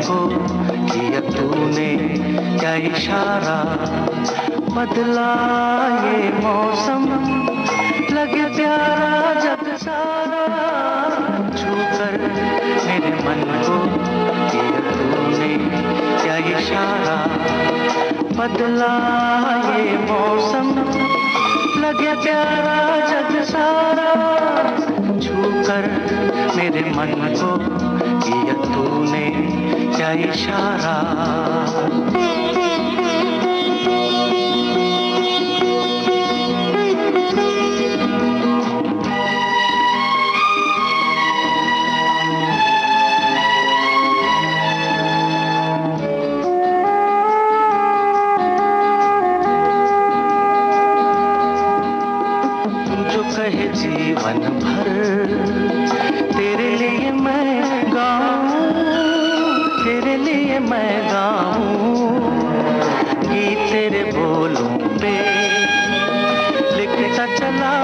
को किया तूने क्या इशारा, बदला ये मौसम लगे प्यारा जग सारा, छूकर मेरे मन को किया तूने क्या इशारा, बदला ये मौसम लगे प्यारा जग सारा, छूकर मेरे मन को किया तूने क्या इशारा। जीवन भर तेरे लिए मैं गाऊं, तेरे लिए मैं गाऊं, गीत तेरे बोलों पे लिखता चला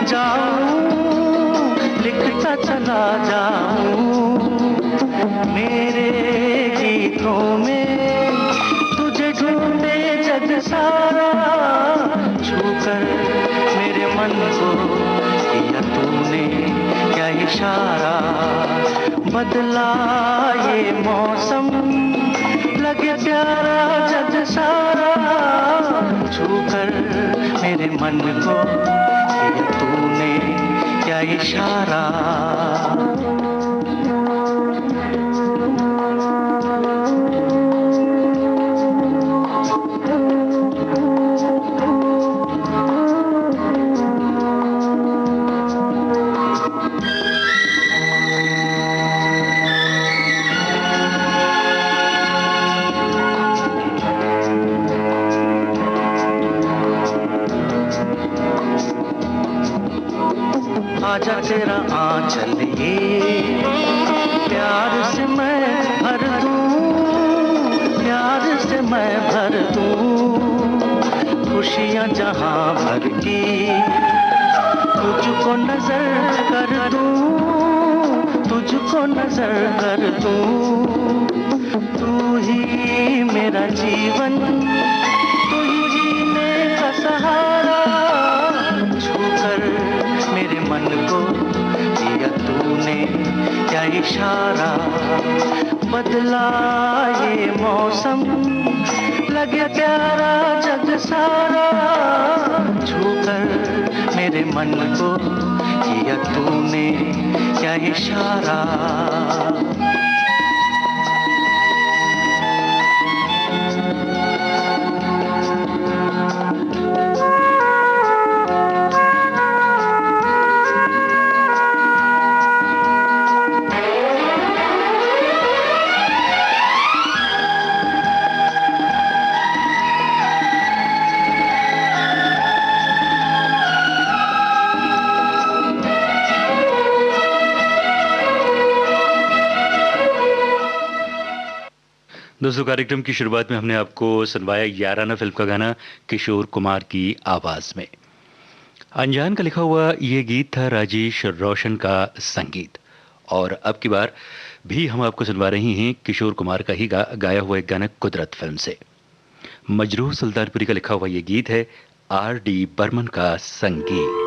जाऊं, लिखता चला जाऊं, मेरे गीतों में तुझे ढूंढे जग सारा, छूकर मेरे मन को किया तूने क्या इशारा, बदला ये मौसम लगे प्यारा जग सारा, छूकर मेरे मन को किया तूने क्या इशारा। आजा तेरा आंचल ये प्यार से मैं भर दूं, प्यार से मैं भर दूं, खुशियां जहां भर की तुझको नजर कर दूं, तुझको नजर कर दूं, तू ही मेरा जीवन, तू ही जीने का सहारा, छूकर मेरे मन को किया तूने क्या इशारा, बदला ये मौसम लगे प्यारा जग सारा, छूकर मेरे मन को किया तूने क्या इशारा। दोस्तों, कार्यक्रम की शुरुआत में हमने आपको सुनवाया याराना फिल्म का गाना किशोर कुमार की आवाज में। अनजान का लिखा हुआ ये गीत था, राजेश रोशन का संगीत। और अब की बार भी हम आपको सुनवा रही हैं किशोर कुमार का ही गाया हुआ एक गाना कुदरत फिल्म से। मजरूह सुल्तानपुरी का लिखा हुआ ये गीत है, R.D. बर्मन का संगीत।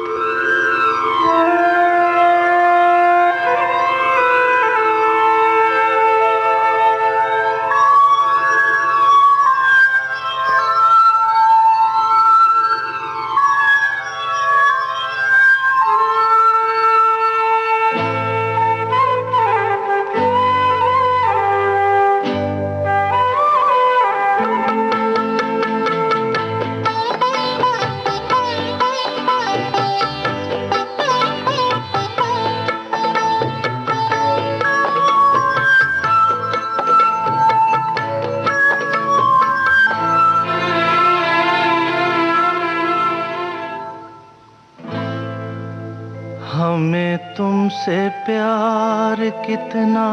हमें तुमसे प्यार कितना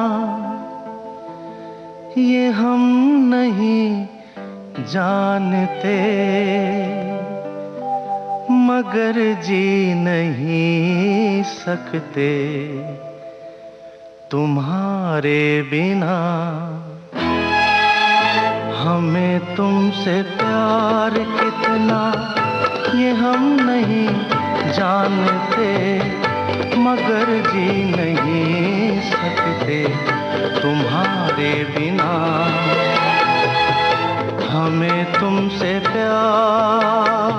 ये हम नहीं जानते, मगर जी नहीं सकते तुम्हारे बिना। हमें तुमसे प्यार कितना ये हम नहीं जानते, मगर जी नहीं सकते तुम्हारे बिना। हमें तुमसे प्यार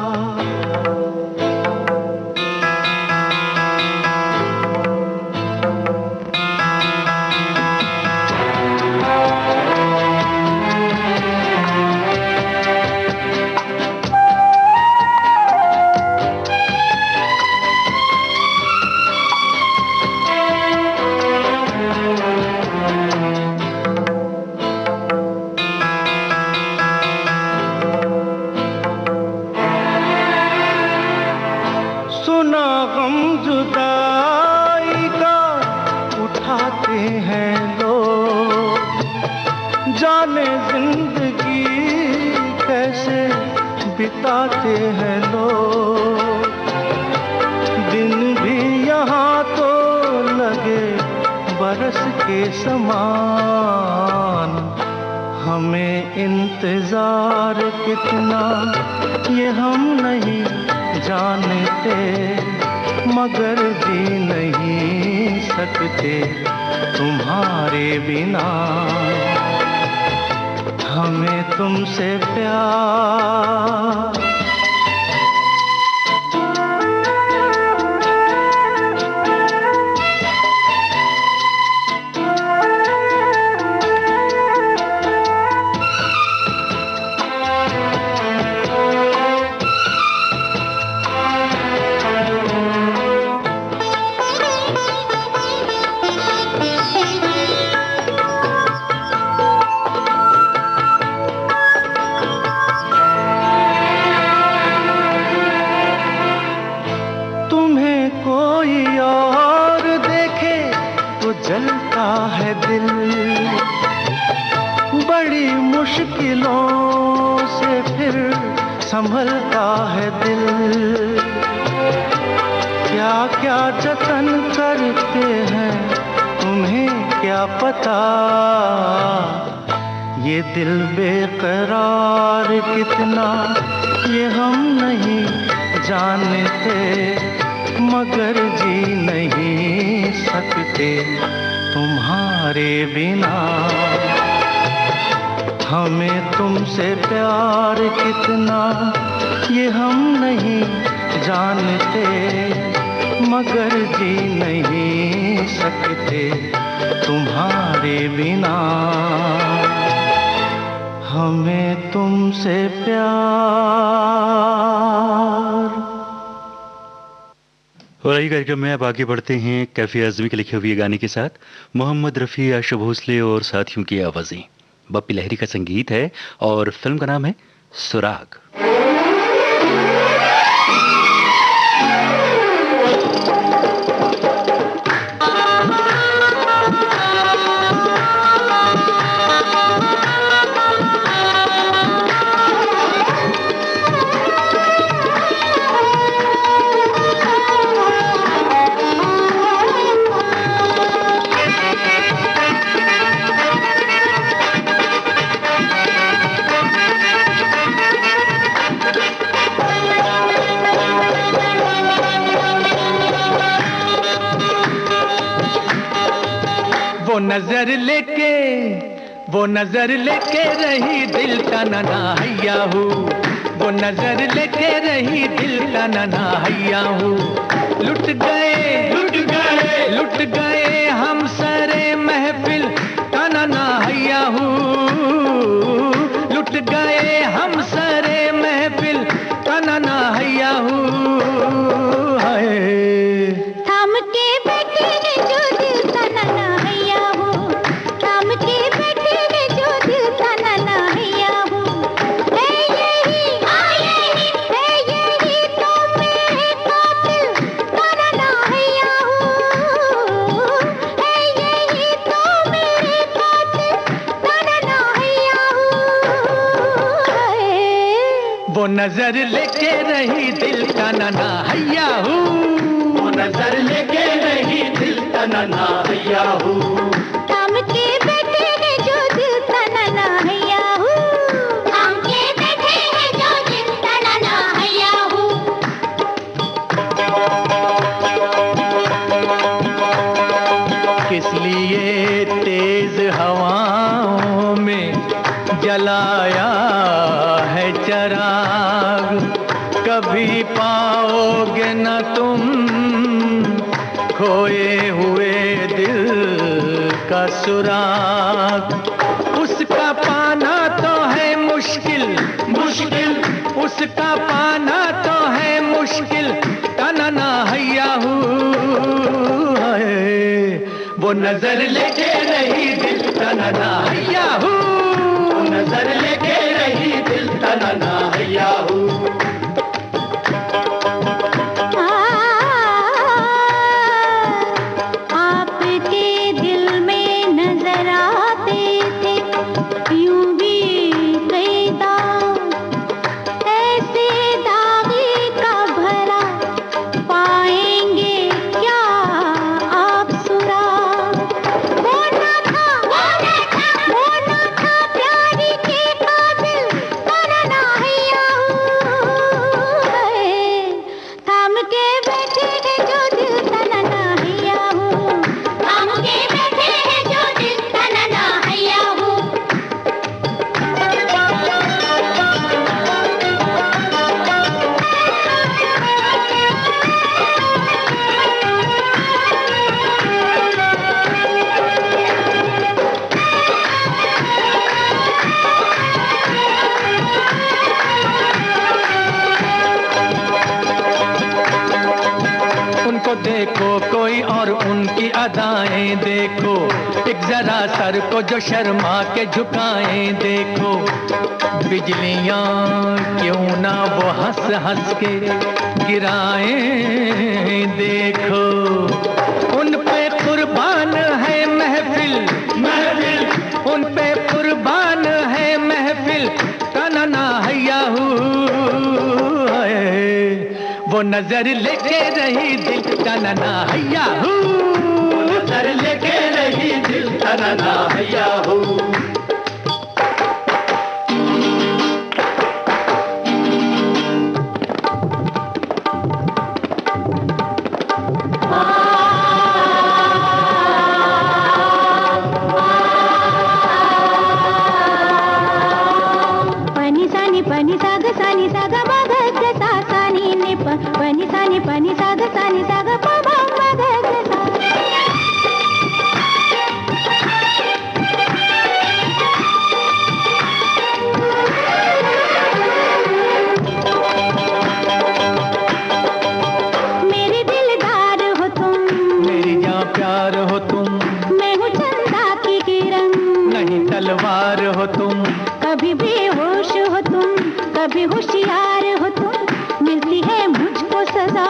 बिताते हैं लोग। दिन भी यहाँ तो लगे बरस के समान। हमें इंतजार कितना ये हम नहीं जानते, मगर जी नहीं सकते तुम्हारे बिना। हमें तुमसे प्यार जलता है दिल, बड़ी मुश्किलों से फिर संभलता है दिल। क्या क्या जतन करते हैं तुम्हें क्या पता, ये दिल बेकरार कितना ये हम नहीं जानते, मगर जी नहीं सकते तुम्हारे बिना। हमें तुमसे प्यार कितना ये हम नहीं जानते, मगर जी नहीं सकते तुम्हारे बिना। हमें तुमसे प्यार। और आइए कार्यक्रम में अब आगे बढ़ते हैं कैफी आजमी के लिखे हुए गाने के साथ। मोहम्मद रफ़ी, आशा भोसले और साथियों की आवाज़ें। बप्पी लहरी का संगीत है और फिल्म का नाम है सुराग। वो नजर लेके रही दिल का नना हैया हूँ, वो नजर लेके रही दिल का नना हैया हूँ। लुट गए हम सरे महफिल का नना हैया हूँ। लुट गए हम सरे महफिल का नना हैया हूँ। थाम के बैठे जो दिल का नना हैया हूँ, थाम के बैठे जो दिल का नना हैया हूँ। है यही तो मेरे कातिल का नना हैया हूँ। है यही तो मेरे कातिल का नना हैया हूँ। वो नजर लेके रही दिल का नना हैया हूँ, वो नजर लेके रही दिल का नना हैया हूँ। थाम के बैठे जो दिल का नना हैया हूँ। जलाया है चिराग, कभी पाओगे न तुम खोए हुए दिल का सुराग। उसका पाना तो है मुश्किल, मुश्किल उसका पाना तो है मुश्किल, तनना हैया है वो नजर लेके रही दिल तनना हैया हूँ, नजर लेके रही दिल तनना हैया हूँ। देखो कोई और उनकी अदाएं देखो, एक जरा सर को जो शर्मा के झुकाएं देखो। बिजलियां क्यों ना वो हंस हंस के गिराएं देखो। उन पे कुर्बान है महफिल, महफिल उन पे कुर्बान है महफिल, तनना हैया वो नजर लेके रही दिल तनना हैया हूँ, नजर लेके रही दिल तनना हैया हूँ। pani sa ga ma ga ga sa sa ni ni pa pani sa ga pa ma ma ga ga sa। मेरे दिलदार हो तुम, मेरी जान प्यार हो तुम, मैं हूँ चंदा की किरण, नहीं तलवार हो तुम। कभी बेहोश हो तुम, कभी होशियार हो तुम, मिलती है मुझको सजा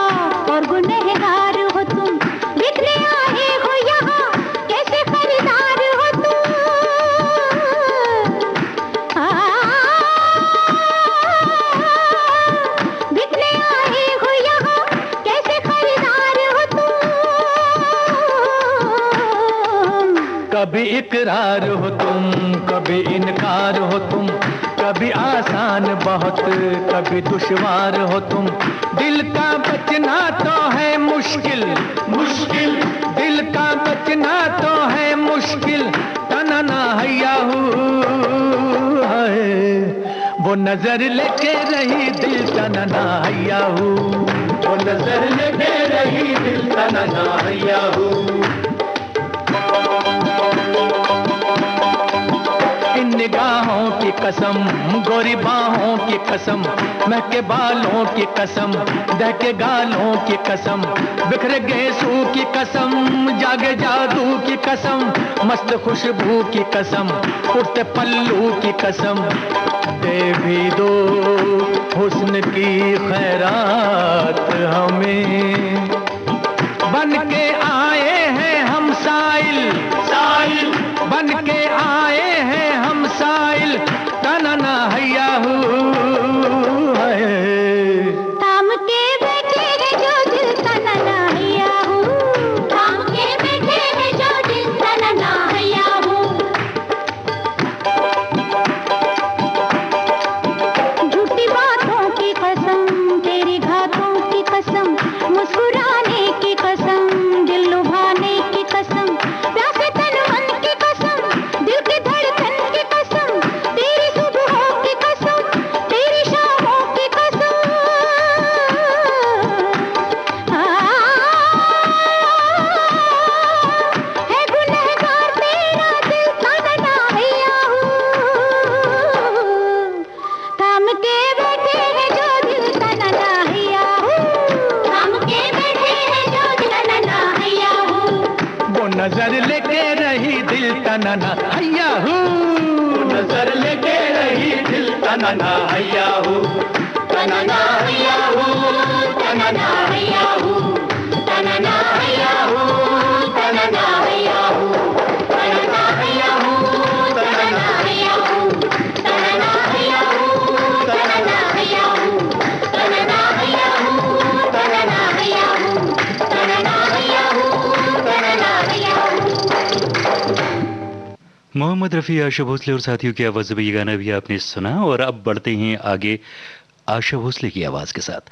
और गुनहगार हो तुम। बिकने आए हो यहाँ कैसे खरीदार हो तुम, बिकने आए हो यहाँ कैसे खरीदार हो तुम। कभी इकरार हो तुम, कभी इनकार हो तुम, कभी आसान बहुत, कभी दुश्वार हो तुम। दिल का बचना तो है मुश्किल, मुश्किल दिल का बचना तो है मुश्किल, तनना हैया है वो नजर लेके रही दिल तनना हैया हूँ, वो नजर लेके रही दिल तनना हैया हूँ। इन निगाहों की कसम, गोरी बाहों की कसम, महके बालों की कसम, दहके गालों की कसम, बिखरे गेसू की कसम, जागे जादू की कसम, मस्त खुशबू की कसम, उड़ते पल्लू की कसम। दे भी दो हुस्न की खैरात हमें, बन के आए हैं हम साइल, साइल बन के आए हैं हम साइल, तनना हैया थाम के बैठे है जो दिल तनना हैया हूँ, थाम के बैठे है जो दिल तनना हैया हूँ। झूठी बातों की कसम, तेरी घातों की कसम, नजर लेके रही दिल तनाना हैया हूँ, नजर लेके रही दिल तनाना हैया हूँ, तनाना हैया हूँ, तनाना हैया हूँ, तनाना हैया हूँ, तनाना हैया हूँ, तनाना हैया हूँ, तनाना हैया हूँ, तनाना हैया हूँ, तनाना हैया हूँ, तनाना हैया हूँ, तनाना हैया हूँ, तनाना हैया हूँ, तनाना हैया हूँ। मोहम्मद रफ़ी, आशा भोसले और साथियों की आवाज़ में ये गाना भी आपने सुना। और अब बढ़ते हैं आगे आशा भोसले की आवाज़ के साथ।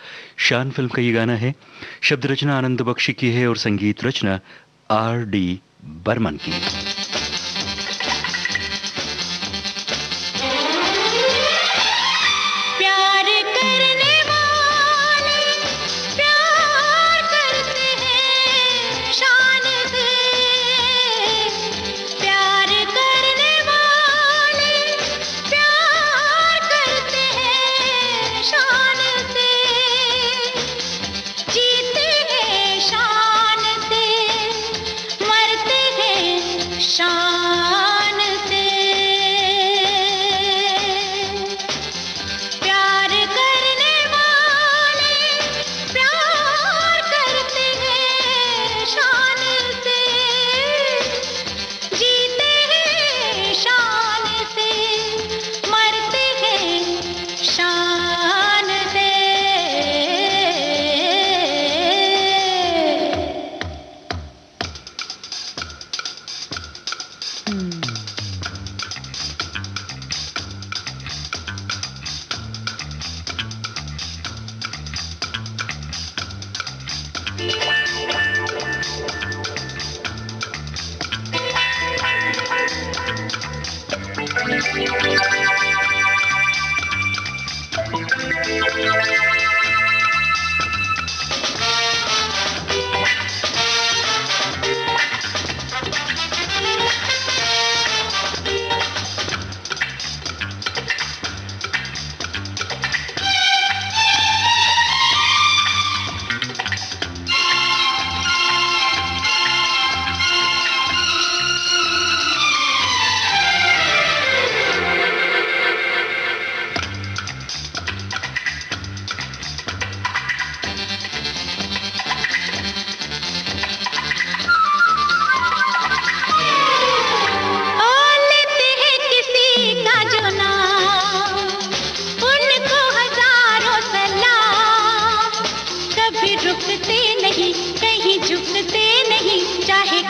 शान फिल्म का ये गाना है, शब्द रचना आनंद बख्शी की है और संगीत रचना R.D. बर्मन की। प्यार करने वाले प्यार करते हैं शान से, प्यार करने वाले प्यार करते हैं शान से, जीते हैं शान से, मरते हैं शान से। प्यार करने वाले प्यार करते हैं शान से, जीते हैं शान से, मरते हैं शान से।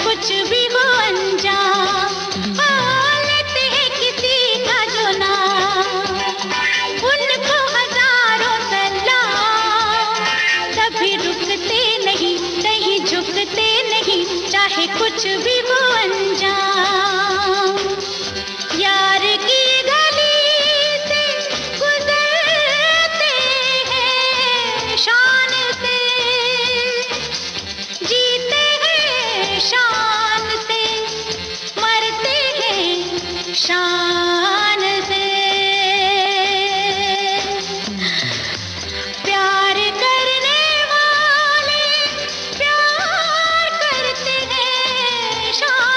कुछ भी हो अंजाम, लेते हैं किसी का जो नाम, उनको हजारों सलाम, कभी रुकते नहीं, कहीं झुकते नहीं, चाहे कुछ भी हो अंजाम। यार की गली से गुजरते हैं शान से, जीते हैं शान से, मरते हैं शान से। प्यार करने वाले प्यार करते हैं शान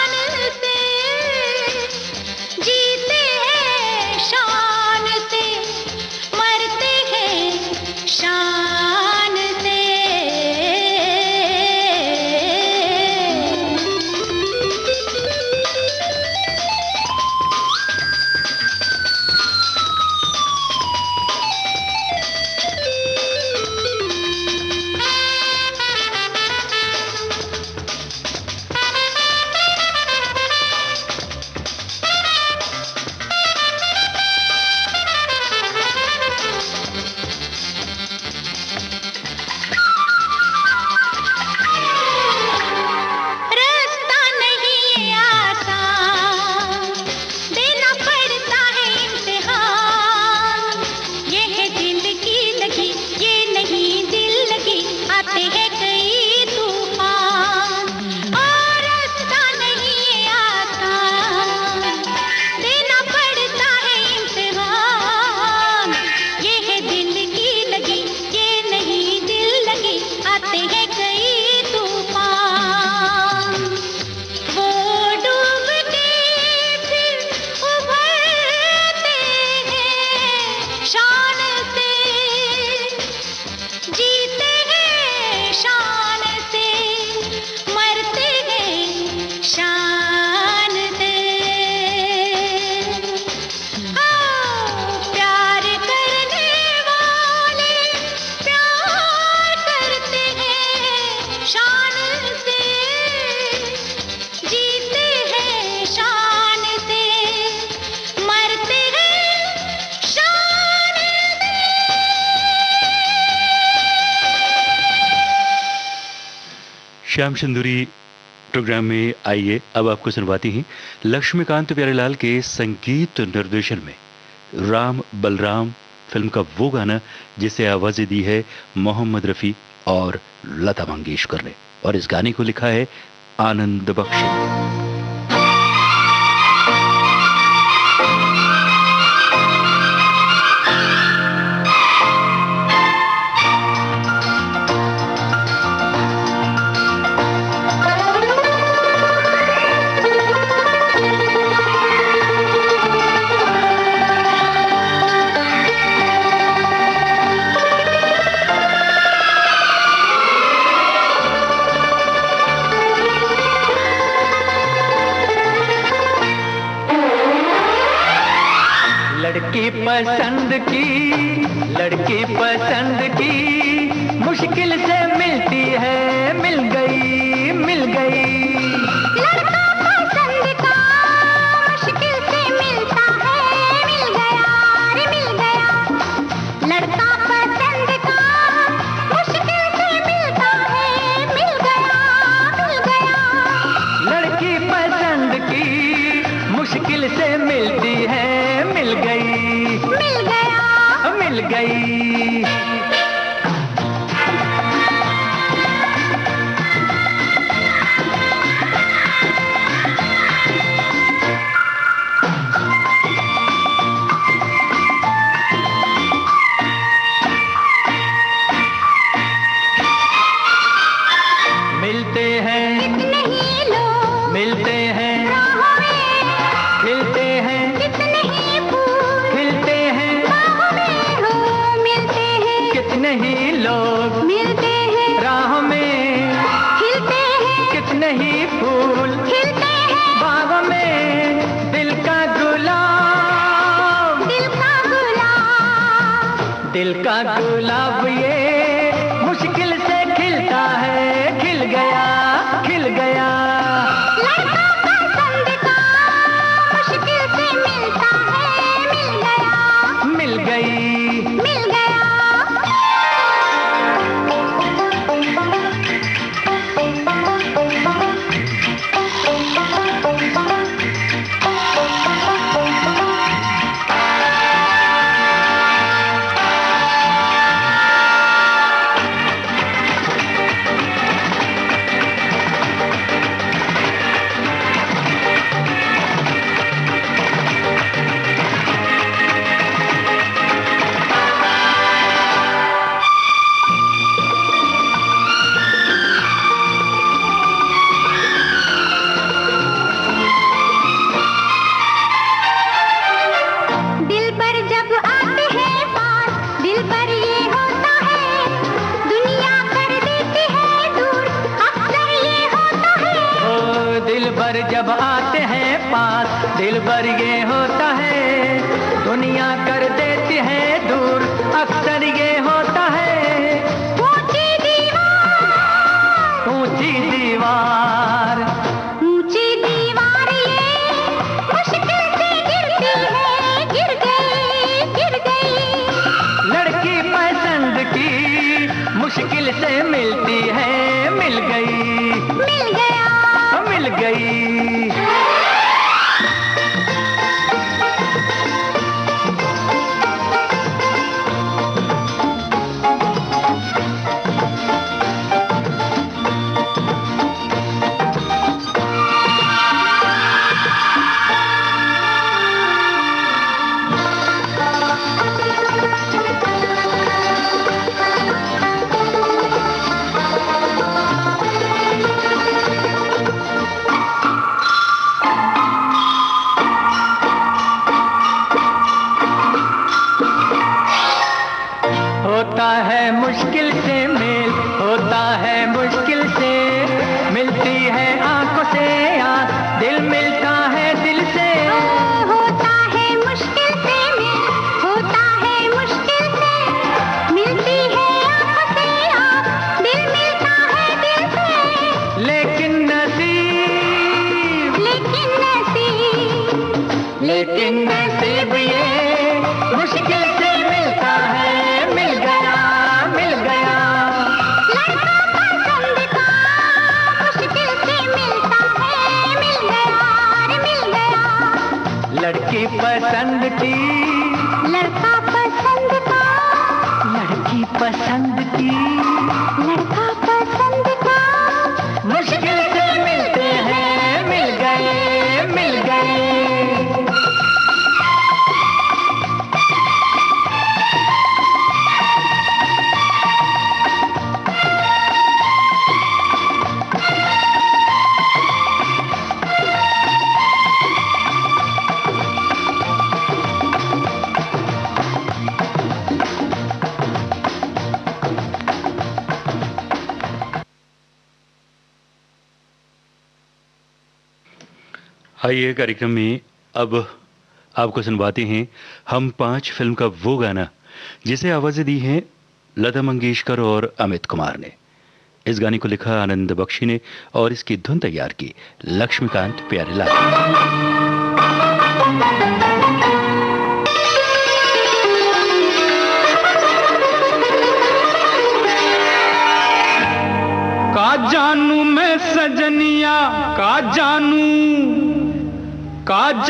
शान से जीते हैं, शान से मरते हैं, शान से। श्याम सुंदरी प्रोग्राम में आइए अब आपको सुनवाती हैं लक्ष्मीकांत प्यारेलाल के संगीत निर्देशन में राम बलराम फिल्म का वो गाना जिसे आवाजें दी है मोहम्मद रफी और लता मंगेशकर ने, और इस गाने को लिखा है आनंद बख्शी। लड़की पसंद की मुश्किल से मिलती है, मिल गई, मिल गई। लड़का पसंद का मुश्किल से मिलता है, मिल गया रे मिल गया। लड़का पसंद का मुश्किल से मिलता है, मिल गया, मिल गया। लड़की पसंद की मुश्किल से मिलती है, मिल गई, मिल गया, मिल गई। मिलते हैं, कितने ही लोग मिलते हैं, राहों में, खिलते हैं, कितने ही फूल खिलते हैं, बाहों में हो, मिलते हैं, कितने ही लोग मिलते हैं, राह में, खिलते हैं, कितने ही फूल खिलते हैं, बागों में। दिल का गुलाब, दिल का गुलाब, दिल का गुलाब ये मुश्किल से खिलता है, खिल गया, खिल गया। लड़का पसंद का मुश्किल से मिलता है, मिल गया, मिल गई, मिल गया। दिल पर जब आते हैं पास, दिल पर ये होता है, दुनिया कर देती है दूर, अक्सर ये होता है। ओ दिल भर जब आते हैं पास, दिल भर ये होता है, दुनिया कर देती है दूर, अक्सर ये होता है। ऊंची दीवार, ऊंची दीवार, ऊंची दीवार ये मुश्किल से गिरती है, गिर गई, गिर गई। लड़की पसंद की मुश्किल से मिलती है, मिल गई, मिल गया, मिल गई। होता है मुश्किल से मेल, होता है मुश्किल से, मिलती है आंखों से आंख, दिल मिलता है दिल से। होता है मुश्किल से मिल, होता है मुश्किल से, मिलती है आंखों से आंख, दिल मिलता है दिल से। पसंद की, लड़का पसंद का, लड़की पसंद की, लड़का पसंद का। मुश्किल से मिलते हैं, मिल गए, मिल गए। आइए कार्यक्रम में अब आपको सुनवाते हैं हम पांच फिल्म का वो गाना जिसे आवाजें दी हैं लता मंगेशकर और अमित कुमार ने। इस गाने को लिखा आनंद बख्शी ने और इसकी धुन तैयार की लक्ष्मीकांत प्यारेलाल। का जानू मैं सजनिया, का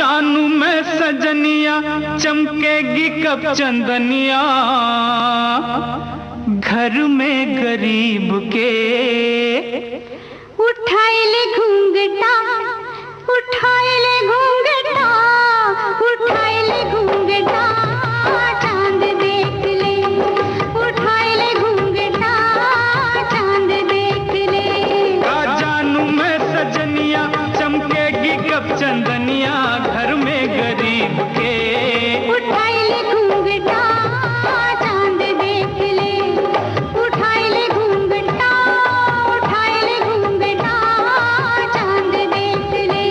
जानू मैं सजनिया, चमकेगी कब चंदनिया घर में गरीब के। उठाए ले घूंघटा, उठाए ले घूंघटा, उठाए ले घूंघटा, चांद देख ले, उठाए ले घूंघटा, चांद देख ले। का जानू मैं सजनिया, चमकेगी कब चंदनिया घर में गरीब के। उठाए ले घूंघटा, चांद देख ले, उठाए ले घूंघटा, उठाए ले घूंघटा, चांद देख ले।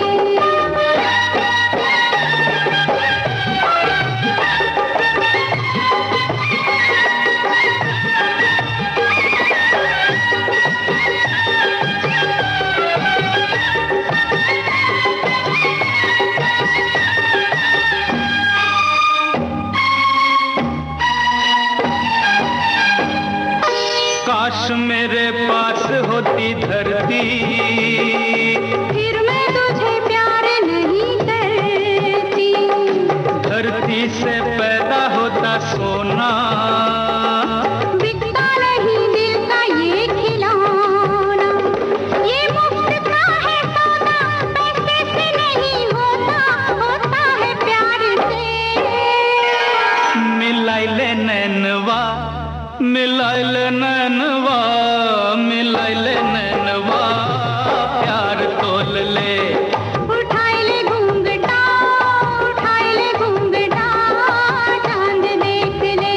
काश मेरे पास होती धरती, फिर मैं तुझे प्यार नहीं करती। धरती से पैदा होता सोना, बिकता नहीं दिल का ये खिलौना, ये मुफ्त का है सौदा, पैसे से नहीं होता, होता है प्यार से। मिलाई ले नैनवा, मिलाई ले नैनवा, मिलाई ले नैनवा, प्यार तोल ले। उठाए ले घूंघटा, उठाए ले घूंघटा, चांद देख ले।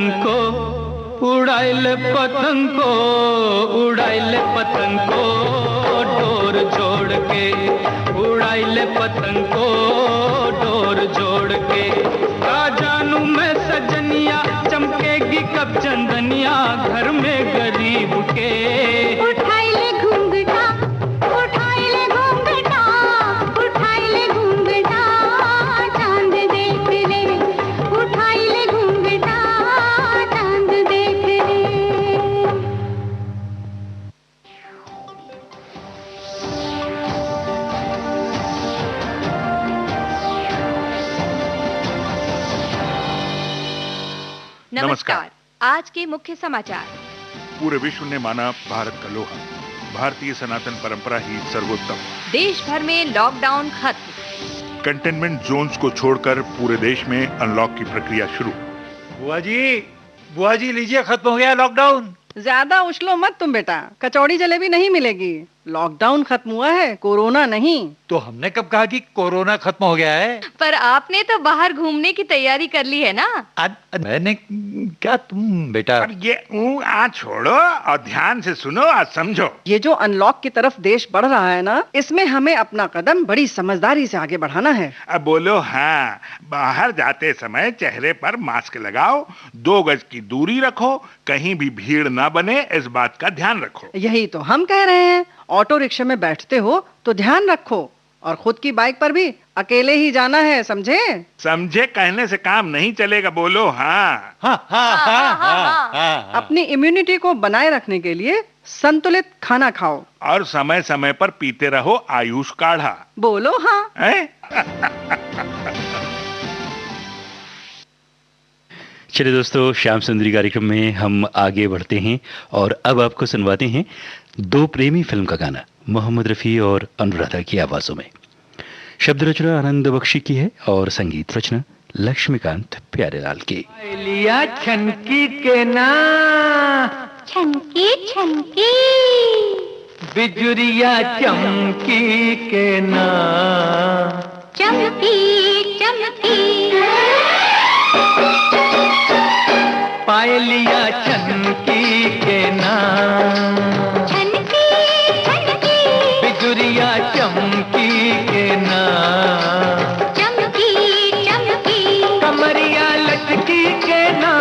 पतंग को, उड़ाई ले पतंग को, उड़ाई ले पतंग को, डोर जोड़ के, उड़ाई ले पतंग को, डोर जोड़ के। का जानू मैं सजनिया, चमकेगी कब चंदनिया घर में गरीब के। उठाई ले घूंघटा, उठाई ले घूंघटा, उठाई ले घूंघटा, चांद देख रे, उठाई ले घूंघटा, चांद देख रे। नमस्कार। आज के मुख्य समाचार। पूरे विश्व ने माना भारत का लोहा, भारतीय सनातन परंपरा ही सर्वोत्तम। देश भर में लॉकडाउन खत्म। कंटेनमेंट जोन्स को छोड़कर पूरे देश में अनलॉक की प्रक्रिया शुरू। बुआ जी लीजिए, खत्म हो गया लॉकडाउन। ज्यादा उछलो मत तुम बेटा, कचौड़ी जलेबी नहीं मिलेगी। लॉकडाउन खत्म हुआ है, कोरोना नहीं। तो हमने कब कहा कि कोरोना खत्म हो गया है? पर आपने तो बाहर घूमने की तैयारी कर ली है ना? मैंने क्या, तुम बेटा। और ये आज छोड़ो और ध्यान से सुनो और समझो। ये जो अनलॉक की तरफ देश बढ़ रहा है ना, इसमें हमें अपना कदम बड़ी समझदारी से आगे बढ़ाना है। अब बोलो हाँ। बाहर जाते समय चेहरे पर मास्क लगाओ, 2 गज की दूरी रखो, कहीं भी भीड़ ना बने, इस बात का ध्यान रखो। यही तो हम कह रहे हैं। ऑटो रिक्शा में बैठते हो तो ध्यान रखो, और खुद की बाइक पर भी अकेले ही जाना है, समझे? समझे कहने से काम नहीं चलेगा, बोलो हाँ। अपनी इम्यूनिटी को बनाए रखने के लिए संतुलित खाना खाओ, और समय समय पर पीते रहो आयुष काढ़ा। बोलो हाँ। चलिए दोस्तों, श्याम सुंदरी कार्यक्रम में हम आगे बढ़ते हैं और अब आपको सुनवाते हैं दो प्रेमी फिल्म का गाना मोहम्मद रफ़ी और अनुराधा की आवाजों में। शब्द रचना आनंद बख्शी की है और संगीत रचना लक्ष्मीकांत प्यारेलाल की। लिया छनकी के ना, छनकी छनकी, बिजुरिया चमकी के ना, चमकी चमकी, पायलिया छनकी के ना, छनकी छनकी, बिजुरिया चमकी के ना, चमकी चमकी, कमरिया लटकी के ना,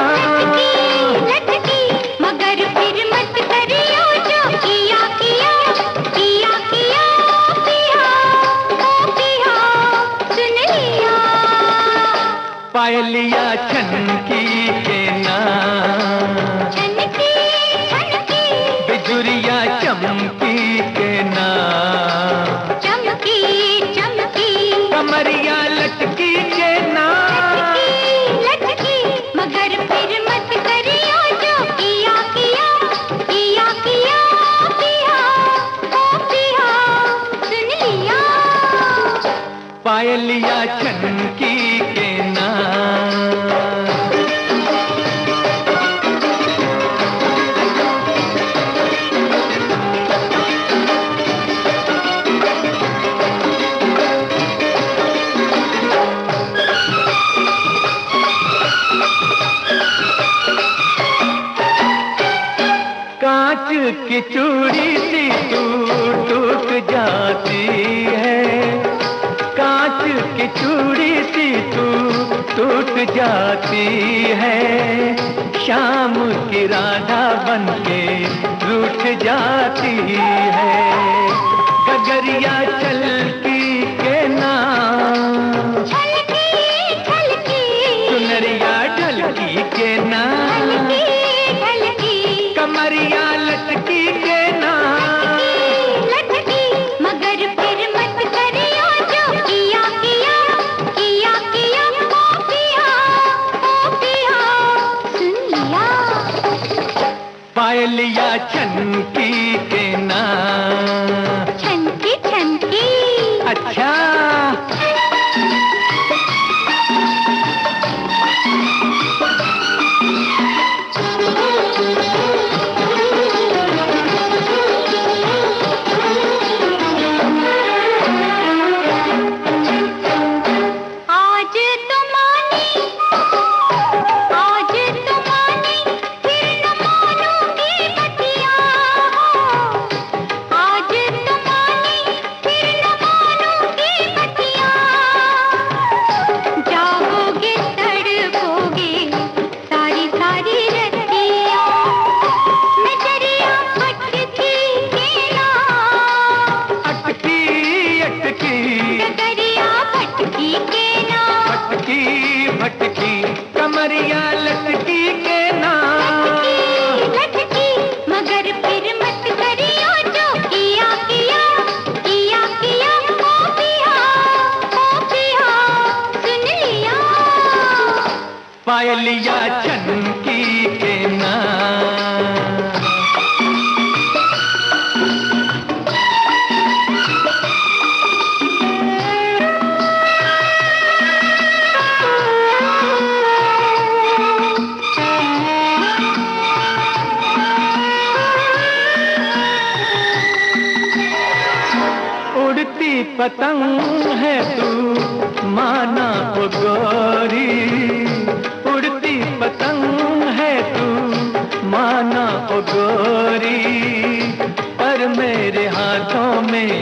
लटकी, मगर फिर मत करियो जो किया किया, किया किया किया, ओ किया, सुन लिया। पायलिया छनकी के ना, छनकी छनकी, बिजुरिया चमकी के ना, चमकी चमकी, कमरिया लटकी के ना, लटकी, मगर फिर मत करियो जो किया किया, किया किया किया, ओ किया, सुन लिया। पायलिया छनकी के ना। कांच की चूड़ी सी टूट टूट जाती है, कांच की चूड़ी सी टूट टूट जाती है, शाम की राधा बनके रूठ जाती है, गगरिया चलकी के ना, छलकी छलकी, सुनरिया ढलकी के ना, ढलकी ढलकी, कमरिया लटकी के ना, लटकी, मगर फिर मत करियो जो किया किया, किया किया, ओ किया, ओ किया, सुन लिया। पायलिया छनकी के ना। छनकी छनकी, अच्छा आज तुम्हारी, आज तुम्हारी पतंग है तू माना ओ गोरी, उड़ती पतंग है तू माना ओ गोरी, पर मेरे हाथों में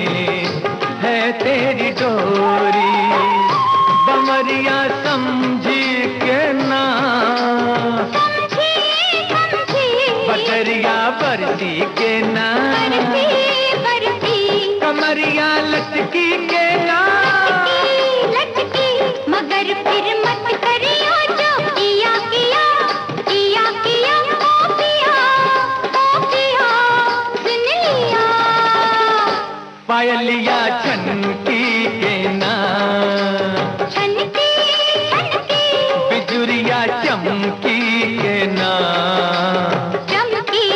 है तेरी डोरी। बमरिया समझी के ना, बकरिया बरसी के ना, कमरिया लटकी के ना, मगर फिर मत करियो जो किया किया, किया किया ओ किया, ओ किया सुन लिया। पायलिया छनकी के ना, छनकी छनकी, बिजुरिया चमकी के ना, चमकी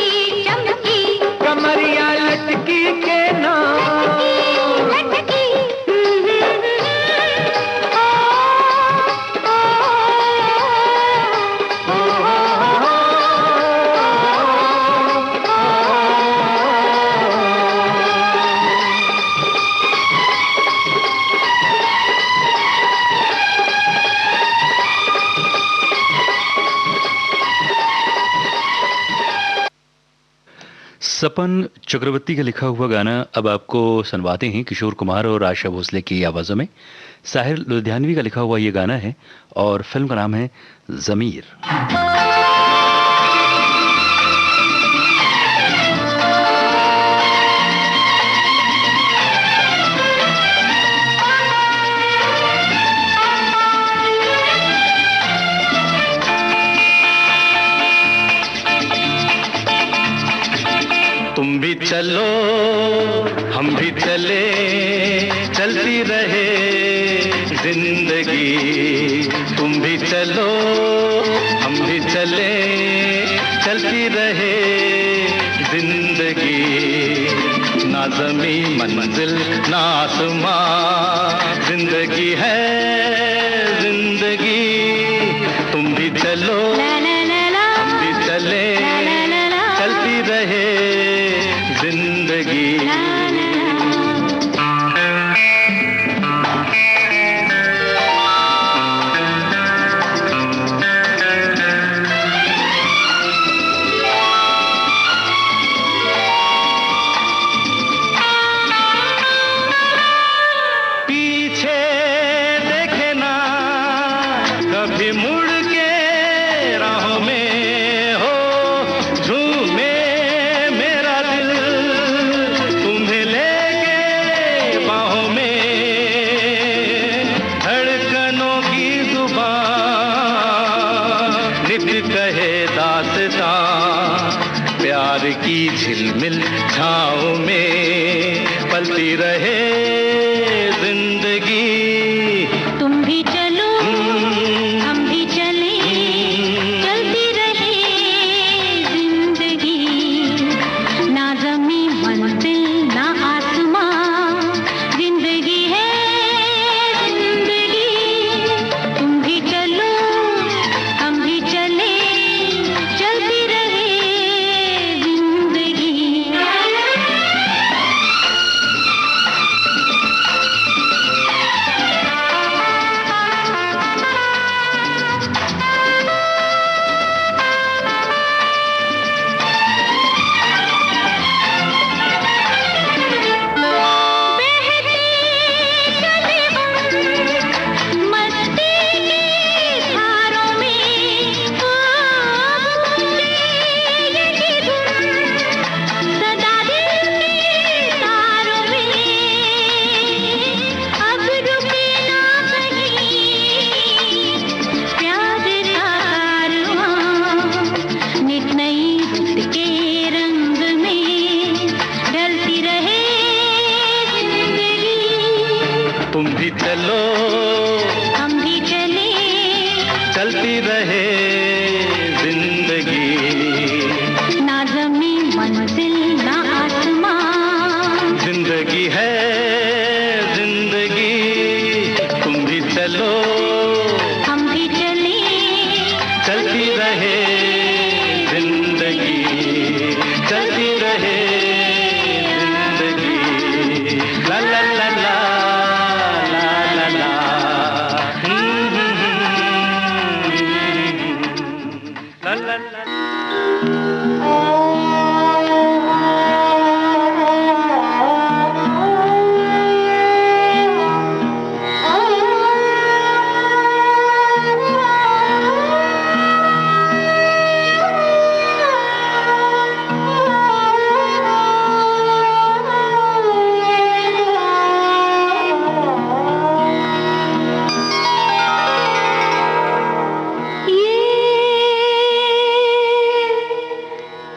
चमकी, कमरिया लटकी के ना, लटकी सपन चक्रवर्ती का लिखा हुआ गाना अब आपको सुनवाते हैं किशोर कुमार और आशा भोसले की आवाज़ों में। साहिर लुधियानवी का लिखा हुआ ये गाना है और फिल्म का नाम है ज़मीर। तुम भी चलो हम भी चले, चलती रहे जिंदगी। तुम भी चलो हम भी चले, चलती रहे जिंदगी। ना ज़मीं मंजिल ना आसमां, जिंदगी है जिंदगी। तुम भी चलो हम भी चले, चलती रहे जिंदगी। पीछे देखे ना कभी मुड़ के, राहों में हो झूमे मेरा दिल, तुम्हें लेके बाहों में। धड़कनों की जुबान नित कहे दास्तां, प्यार की झिलमिल छाँव में पलती रहे जिंदगी। तुम भी चलो हम भी चले, चलती रहे जिंदगी। ना ज़मीं मंजिल ना आसमां, जिंदगी है जिंदगी। तुम भी चलो हम भी चले, चलती रहे जिंदगी।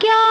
क्या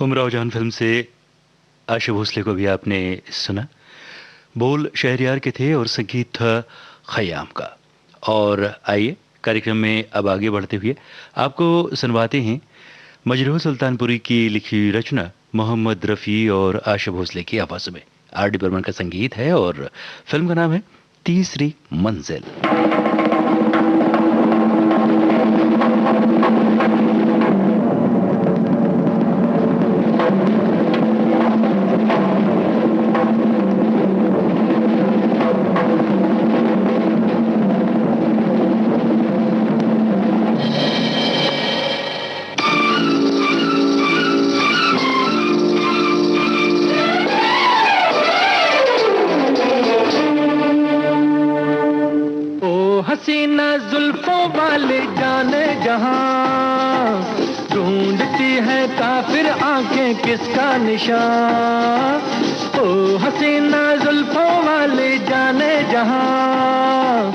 उमराव जान फिल्म से आशा भोसले को भी आपने सुना। बोल शहरयार के थे और संगीत था खयाम का। और आइए कार्यक्रम में अब आगे बढ़ते हुए आपको सुनवाते हैं मजरूह सुल्तानपुरी की लिखी रचना मोहम्मद रफ़ी और आशा भोसले की आवाज़ में। आर.डी. बर्मन का संगीत है और फिल्म का नाम है तीसरी मंजिल। हसीना जुल्फों वाले जाने जहां ढूंढती है काफिर आंखें किसका निशान। ओ हसीना जुल्फों वाले जाने जहां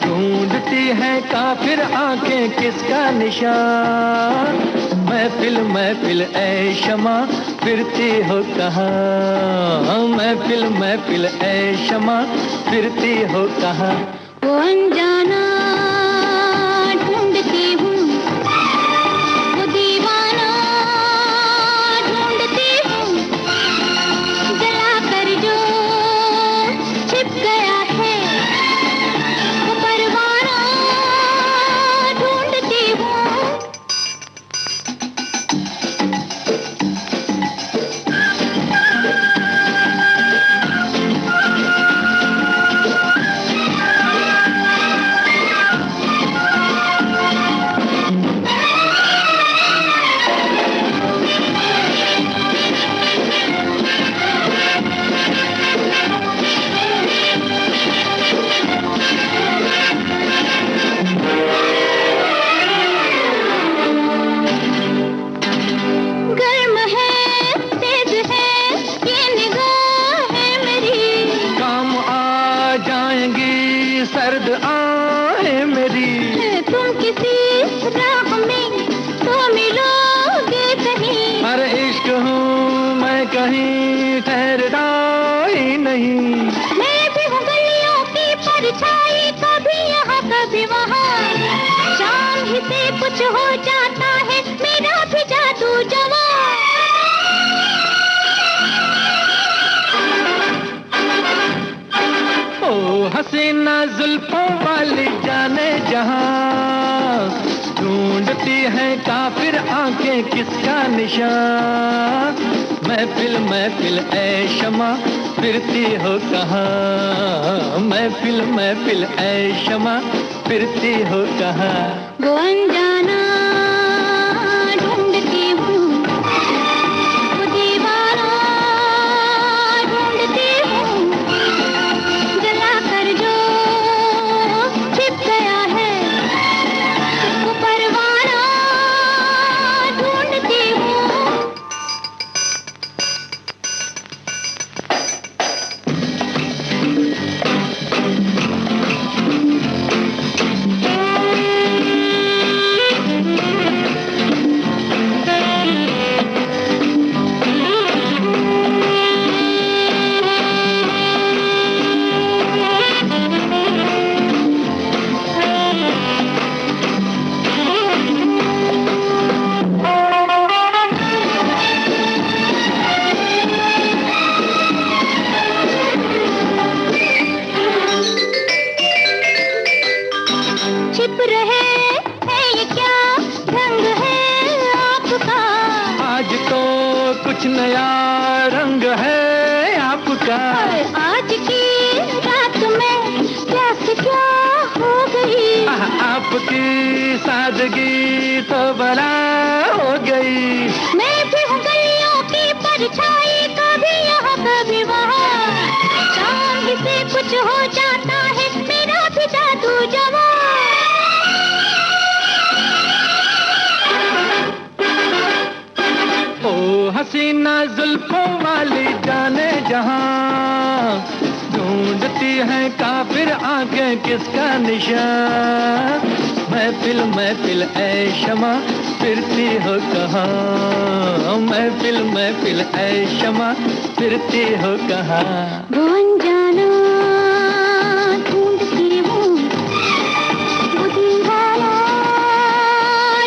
ढूंढती है काफिर आंखें किसका निशान। महफिल महफिल ऐ शमा फिरती हो कहाँ। महफिल महफिल ऐ शमा फिरती हो कहाँ। वो अनजाना ढूंढती हूँ, वो दीवाना ढूंढती हूँ, जला कर जो छिप गया है वो परवाना ढूंढती हूँ। कहीं ठहरना ही नहीं। मैं भी हूँ गलियों की परछाई, कभी यहाँ कभी वहाँ। शाम ही से कुछ हो जाता है मेरा भी जादू जवां। ओ हसीना जुल्फों वाली जाने जहां ढूंढती है काफिर आंखें किसका निशान। महफिल महफिल ऐ शमा फिरती हो कहाँ। महफिल महफिल ऐ शमा फिरती हो कहाँ। वो अनजाना ढूंढती हूँ, वो दीवाना ढूंढती हूँ, जला कर जो छिप गया है वो परवाना ढूंढती हूँ। छिप रहे है ये क्या ढंग है आपका। आज तो कुछ नया रंग है आपका। आज की रात में प्यास क्या हो गई। आपकी सादगी तो बला हो गई। मैं भी हूँ गलियों की परछाई, कभी यहाँ कभी वहाँ। शाम ही से कुछ हो जाता है मेरा भी जादू जवां। ओ हसीना जुल्फों वाली जाने जहां ढूंढती है काफिर आंखें किसका निशान। महफिल महफिल ऐ शमा फिरती हो कहाँ। महफिल महफिल ऐ शमा फिरती हो कहाँ। वो अनजाना ढूंढती हूँ, वो दीवाना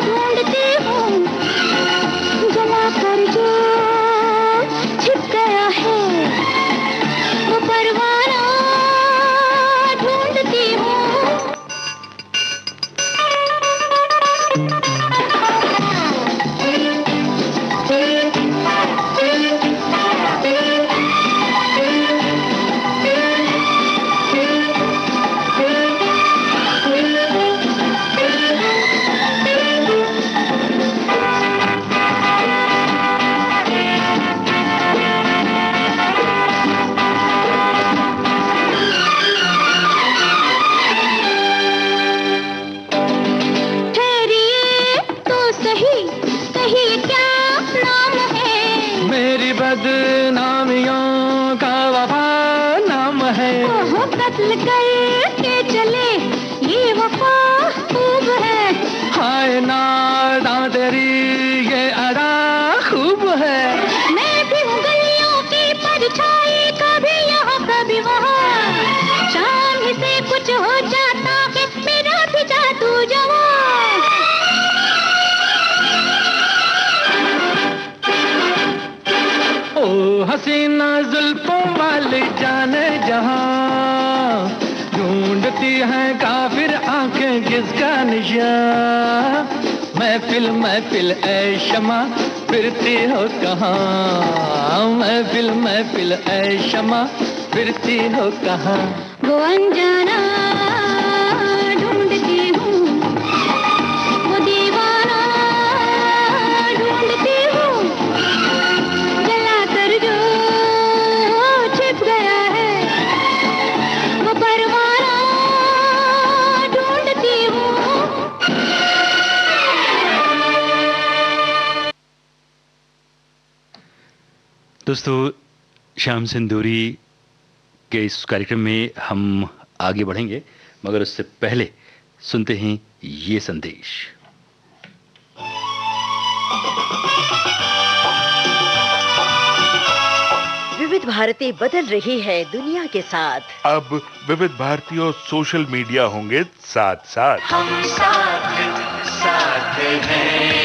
ढूंढती हूँ, जला कर जो छिप गया है वो परवाना ढूंढती हूँ। बदनामियों का वफा नाम है। ओहो कत्ल करके चले ये वफा खूब है। हाय नादा तेरी ये अदा खूब है। मैं भी हूँ गलियों की परछाई, कभी यहाँ कभी वहाँ, शाम ही से कुछ हो जाता है मेरा भी जादू जवां। ओ हसीना जुल्फों वाली जाने जहां, ढूंढती है काफिर आंखें किसका निशान। महफिल महफिल ऐ शमा फिरती हो कहाँ। महफिल महफिल ऐ शमा फिरती हो कहाँ। वो अनजाना ढूंढती हूँ, वो दीवाना ढूंढती हूँ, जला कर जो छिप गया है वो परवाना ढूंढती हूँ। दोस्तों, श्याम सिंदूरी के इस कार्यक्रम में हम आगे बढ़ेंगे, मगर उससे पहले सुनते हैं ये संदेश। विविध भारती बदल रही है दुनिया के साथ। अब विविध भारती और सोशल मीडिया होंगे साथ साथ। हम साथ हैं।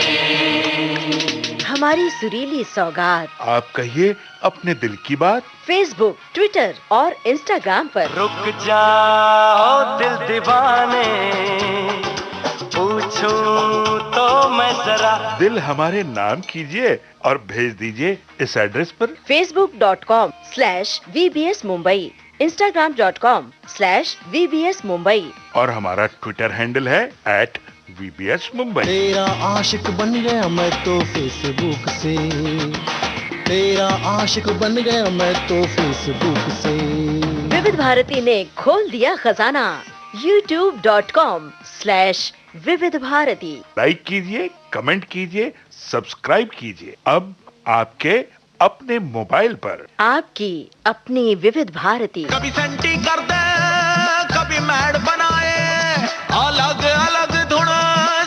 हमारी सुरीली सौगात। आप कहिए अपने दिल की बात। फेसबुक, ट्विटर और इंस्टाग्राम पर। रुक जाओ दिल दीवाने, पूछूं तो मैं जरा। दिल हमारे नाम कीजिए और भेज दीजिए इस एड्रेस पर। facebook.com/VBS Mumbai, Instagram.com/VBS Mumbai और हमारा ट्विटर हैंडल है @VBS Mumbai। तेरा आशिक बन गया मैं तो फेसबुक से, तेरा आशिक बन गया मैं तो फेसबुक से। विविध भारती ने खोल दिया खजाना। youtube.com/विविध भारती। लाइक कीजिए, कमेंट कीजिए, सब्सक्राइब कीजिए। अब आपके अपने मोबाइल पर आपकी अपनी विविध भारती। कभी सेंटी कर दे, कभी मैड बनाए, अलग अलग धुन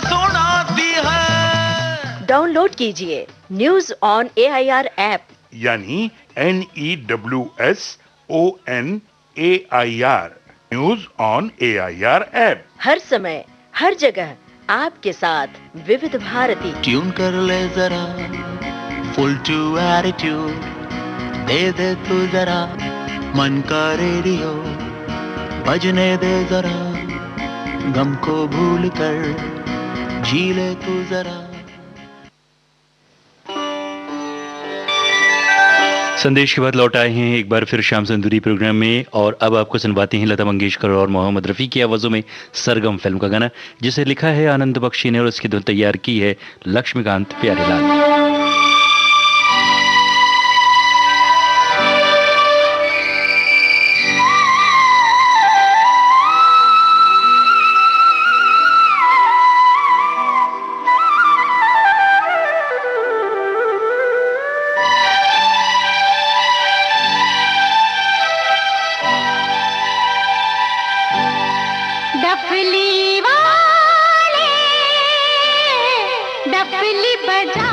सुनाती है। डाउनलोड कीजिए न्यूज ऑन AIR ऐप, यानी NEWSONAIR, news on AIR app. हर समय हर जगह आपके साथ विविध भारती। ट्यून कर ले जरा फुल टू एटीट्यूड, दे दे तू जरा मन का रेडियो, बजने दे जरा गम को भूल कर, जी ले तू जरा। संदेश के बाद लौट आए हैं एक बार फिर श्याम सिंदूरी प्रोग्राम में, और अब आपको सुनवाते हैं लता मंगेशकर और मोहम्मद रफ़ी की आवाज़ों में सरगम फिल्म का गाना, जिसे लिखा है आनंद बख्शी ने और इसकी धुन तैयार की है लक्ष्मीकांत प्यारेलाल। डफली वाले डफली बजा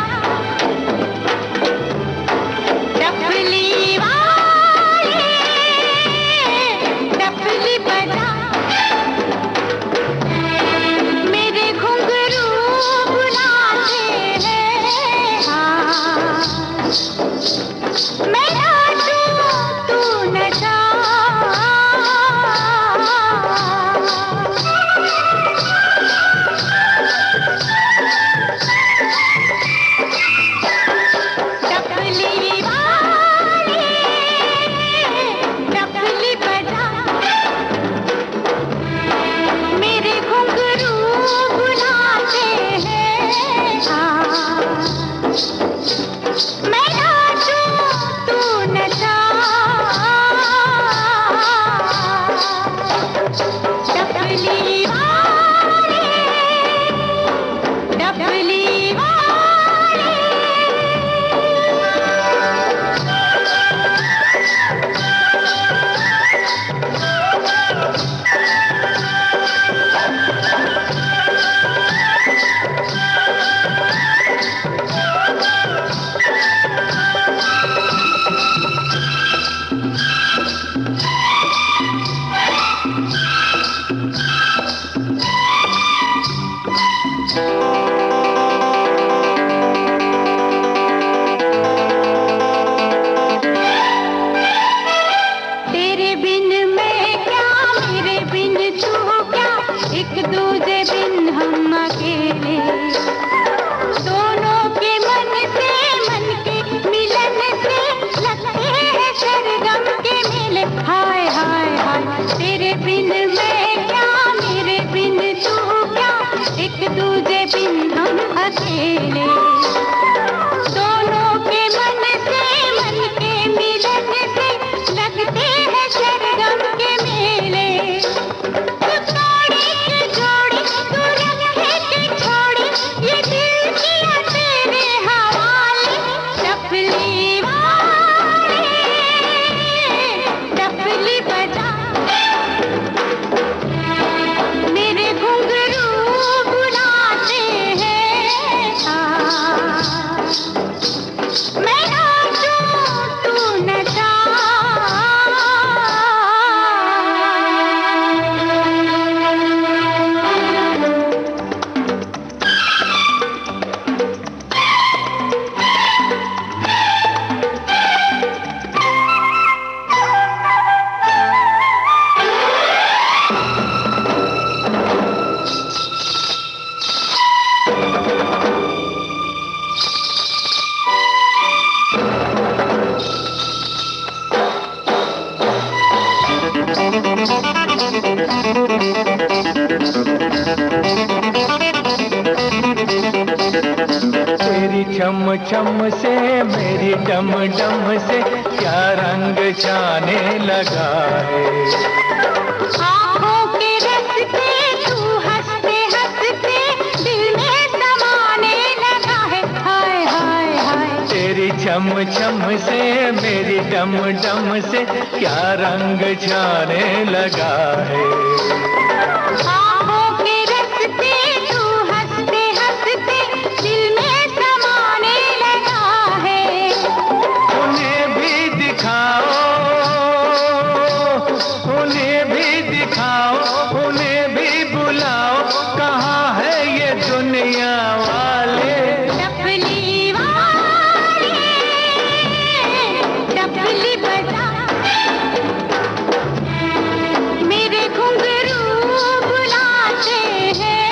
छम से मेरी डम डम से क्या रंग जाने लगा है। आँखों के रस्ते तू हंसते हंसते दिल में समाने लगा है। हाय हाय हाय तेरी छम छम से मेरी डम डम से क्या रंग जाने लगा है। आँखों के रस्ते तू हंसते हंसते दिल में समाने लगा है। उन्हें भी दिखाओ, उन्हें भी दिखाओ, उन्हें भी बुलाओ, कहाँ है ये दुनिया वाले। टपली वाले टपली बजा मेरे घुंघरू बुलाते हैं।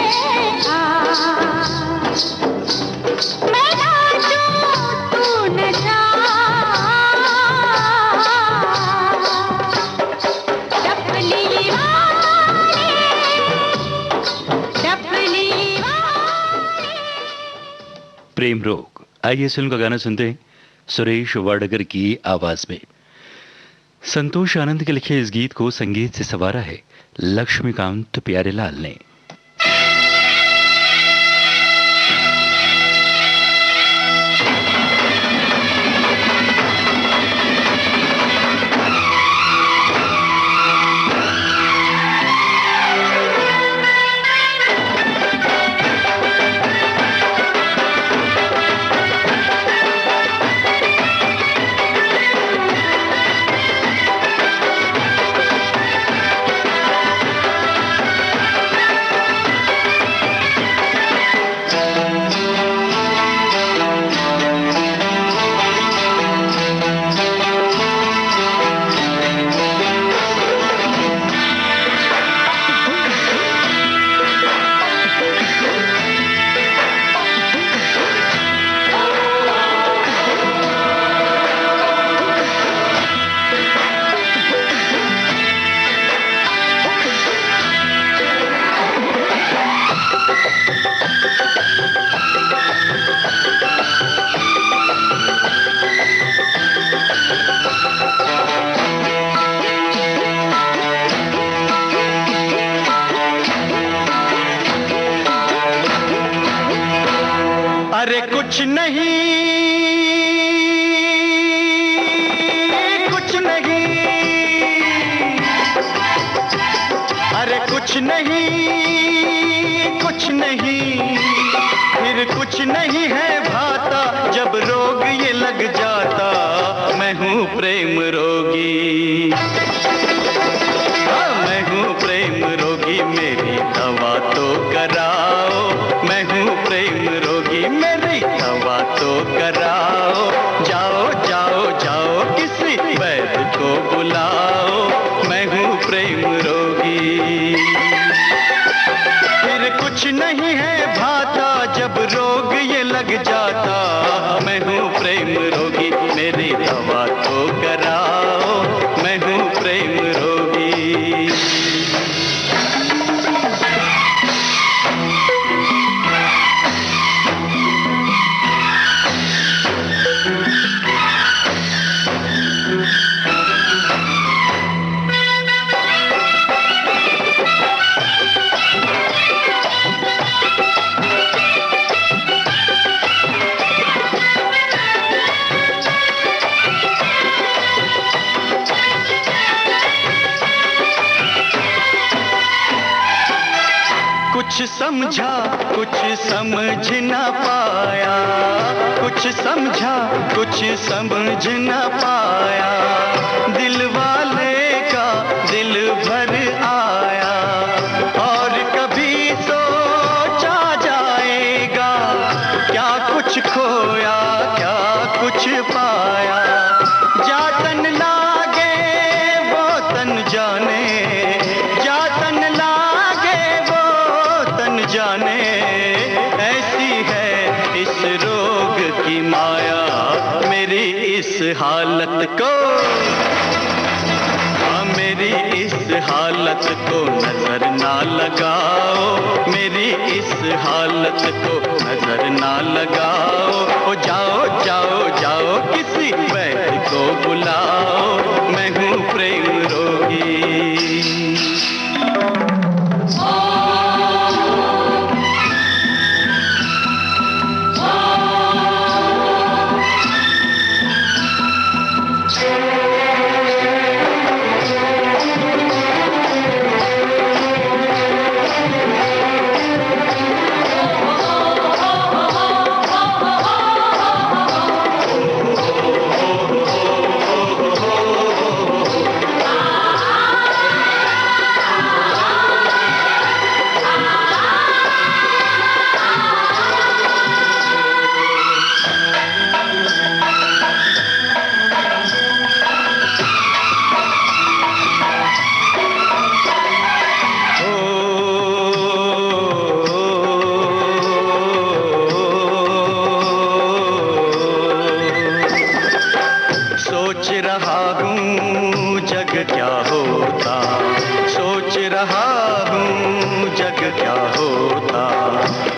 मैं नाचूं तू नचा, टपली वाले टपली वाले। प्रेम रोग। आइए इस फिल्म का गाना सुनते हैं सुरेश वाडकर की आवाज में। संतोष आनंद के लिखे इस गीत को संगीत से संवारा है लक्ष्मीकांत प्यारेलाल ने। अरे कुछ नहीं कुछ नहीं, अरे कुछ नहीं कुछ नहीं, फिर कुछ नहीं है भाता जब रोग ये लग जाता। मैं हूँ प्रेम रोगी, मैं हूँ प्रेम रोगी, मेरी दवा तो कराओ। मैं हूँ प्रेम रोगी, मेरी दवा तो कराओ। जाओ जाओ जाओ किसी वैद्य को बुलाओ। मैं हूँ प्रेम रोगी, फिर कुछ नहीं है भाता जब रोग ये लग जाता। मैं हूँ प्रेम रोगी, मेरी दवा तो कराओ। मैं हूँ प्रेम रोगी। कुछ समझा कुछ समझ न पाया, कुछ समझा कुछ समझ न पाया। दिल वाले का दिल भर आया, और कभी सोचा जाएगा क्या कुछ खोया क्या कुछ पाया। जा तन लागे वो तन जाने, जा तन लागे वो तन जाने। ऐसी है इस रोग की माया, मेरी इस हालत को, हाँ मेरी इस हालत को नजर ना लगाओ, मेरी इस हालत को नजर ना लगाओ। ओ जाओ जाओ जाओ किसी वैद्य को बुलाओ, मैं हूँ प्रेम रोगी।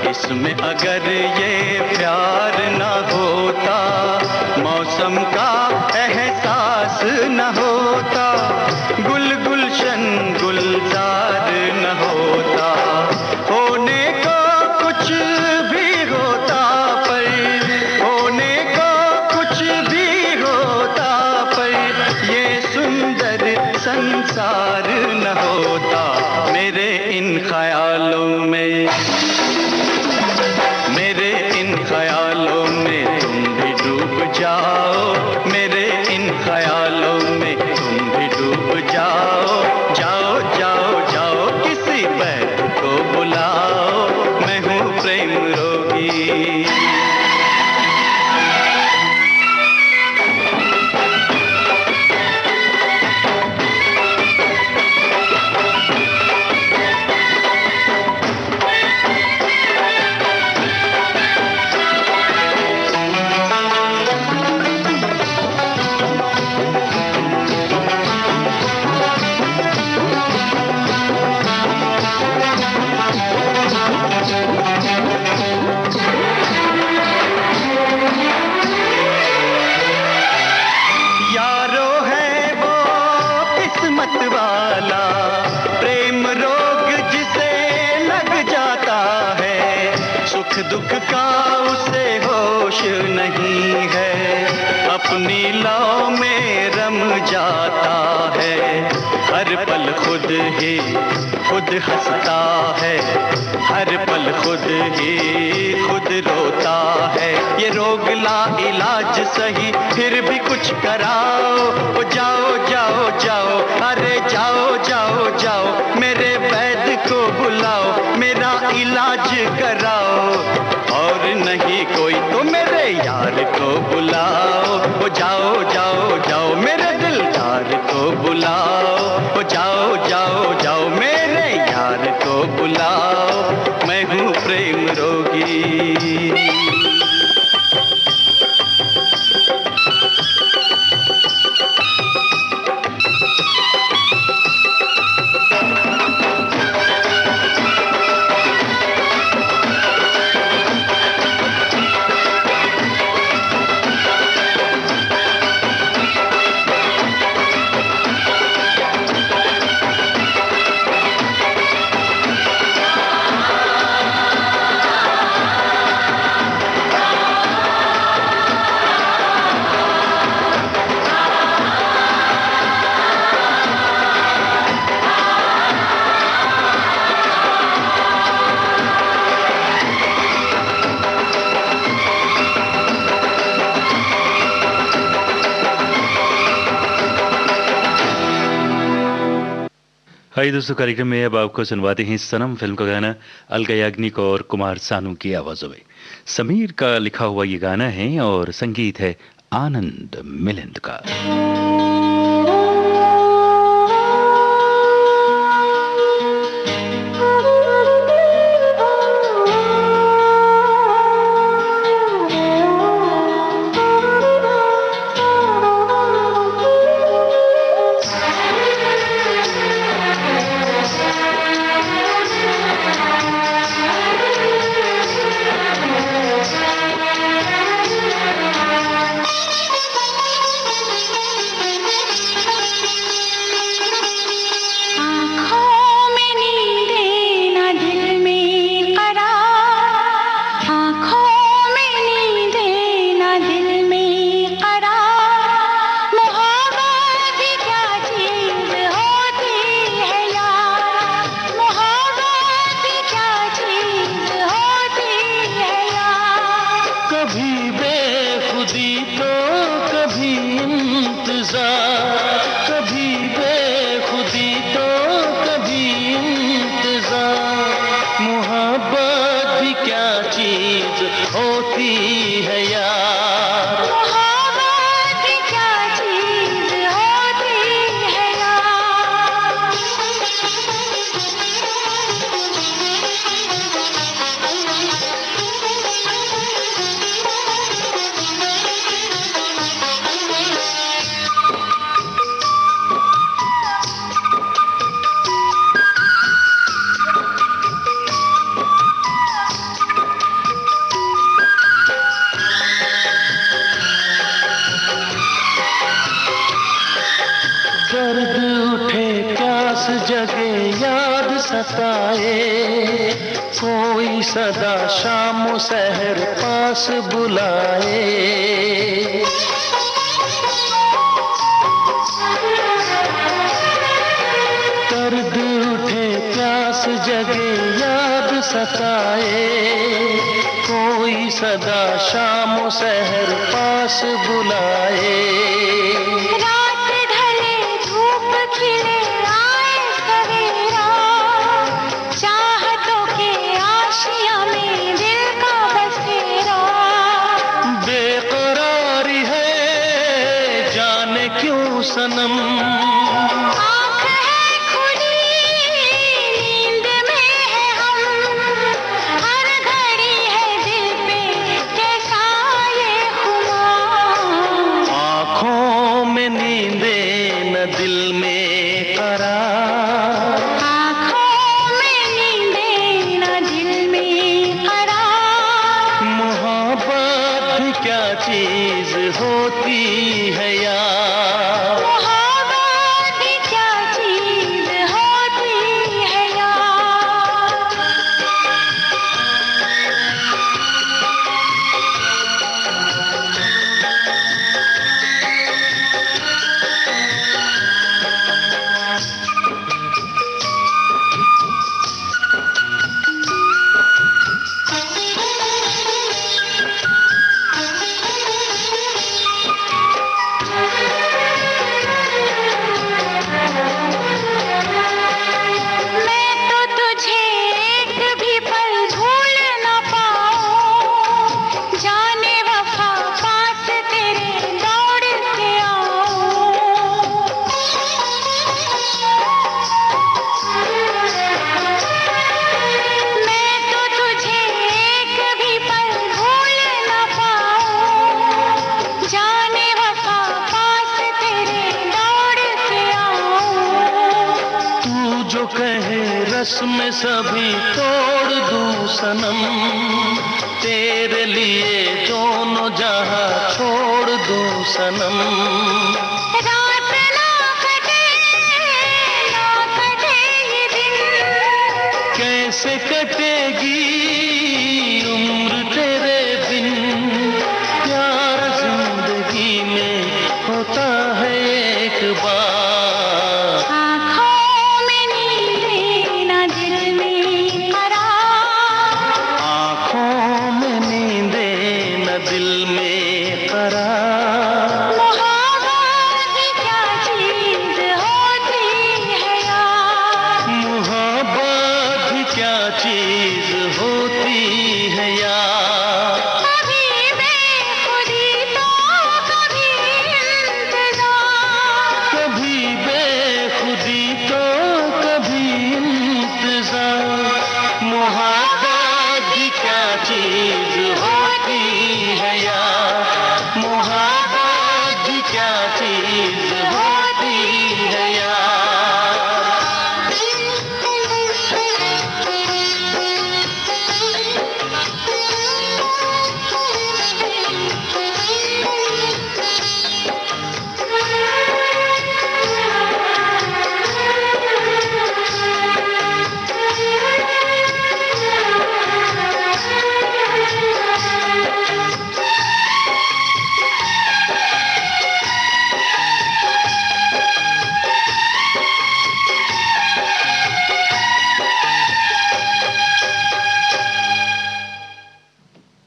इसमें अगर ये प्यार न होता, मौसम का एहसास न होता, गुल गुलशन गुलजार न होता, होने को कुछ भी होता पर, होने को कुछ भी होता पर, ये सुंदर संसार न होता। मेरे इन ख्यालों में, मेरे इन ख्यालों में तुम भी डूब जाओ, मेरे इन ख्यालों में तुम भी डूब जाओ। जाओ जाओ जाओ किसी वैद्य को बुलाओ, मैं हूँ प्रेम रोगी। दुख का उसे होश नहीं है, अपनी लौ में रम जाता है, हर पल खुद ही खुद हंसता है, हर पल खुद ही खुद रोता है। ये रोग ला इलाज सही फिर भी कुछ कराओ, ओ जाओ जाओ जाओ, अरे जाओ जाओ जाओ, मेरे वैद्य को बुलाओ, मेरा इलाज कराओ, और नहीं कोई तो मेरे यार को बुलाओ, ओ जाओ जाओ जाओ, मेरे दिलदार को बुलाओ, ओ जाओ जाओ जाओ, मेरे यार को बुलाओ, मैं हूँ प्रेम रोगी। आइए दोस्तों, कार्यक्रम में अब आपको सुनवाते हैं सनम फिल्म का गाना अलका याग्निक और कुमार सानू की आवाजों में। समीर का लिखा हुआ ये गाना है और संगीत है आनंद मिलिंद का। इंतजार, कभी बेखुदी तो कभी इंतजार। मोहब्बत भी क्या चीज होती है यार, मोहब्बत भी क्या चीज होती है यार। दर्द उठे प्यास जगे याद सताए, कोई सदा शाम सहर पास बुलाए। दर्द उठे प्यास जगे याद सताए, कोई सदा शाम सहर पास बुलाए। रात ढले धूप खिले आए सवेरा, चाहतों के आशिया में दिल का बसेरा। बेकरारी है जाने क्यों सनम, आँख है खुली नींद में है हम, हर घड़ी है दिल पे कैसा ये खुमार। आँखों में नींदे न दिल में करार। आँखों में नींदे न दिल में करार। मोहब्बत भी क्या चीज होती है यार, मोहब्बत भी क्या चीज होती है यार। मैं तो तुझे एक भी पल भूल न पाऊं, जाने वफा पास तेरे दौड़ के आऊं। मैं तो तुझे एक भी पल भूल न पाऊं, जाने वफा पास तेरे दौड़ के आऊं। तू जो कहे रस्म सभी तोड़ दूं सनम, तेरे लिए दोनों जहां छोड़ दूं सनम। रात ना कटे ये दिन, कैसे कटेगी उम्र तेरे बिन, प्यार जिंदगी में होता है एक बार। आँखों में नींदे न दिल में करार। आँखों में नींदे न दिल में करार। मोहब्बत भी क्या चीज होती है यार। मोहब्बत भी क्या चीज होती है यार, कभी बेखुदी तो कभी इंतजार। कभी बेखुदी तो कभी इंतजार। मोहब्बत भी क्या चीज होती है यार, मोहब्बत भी क्या चीज होती है यार।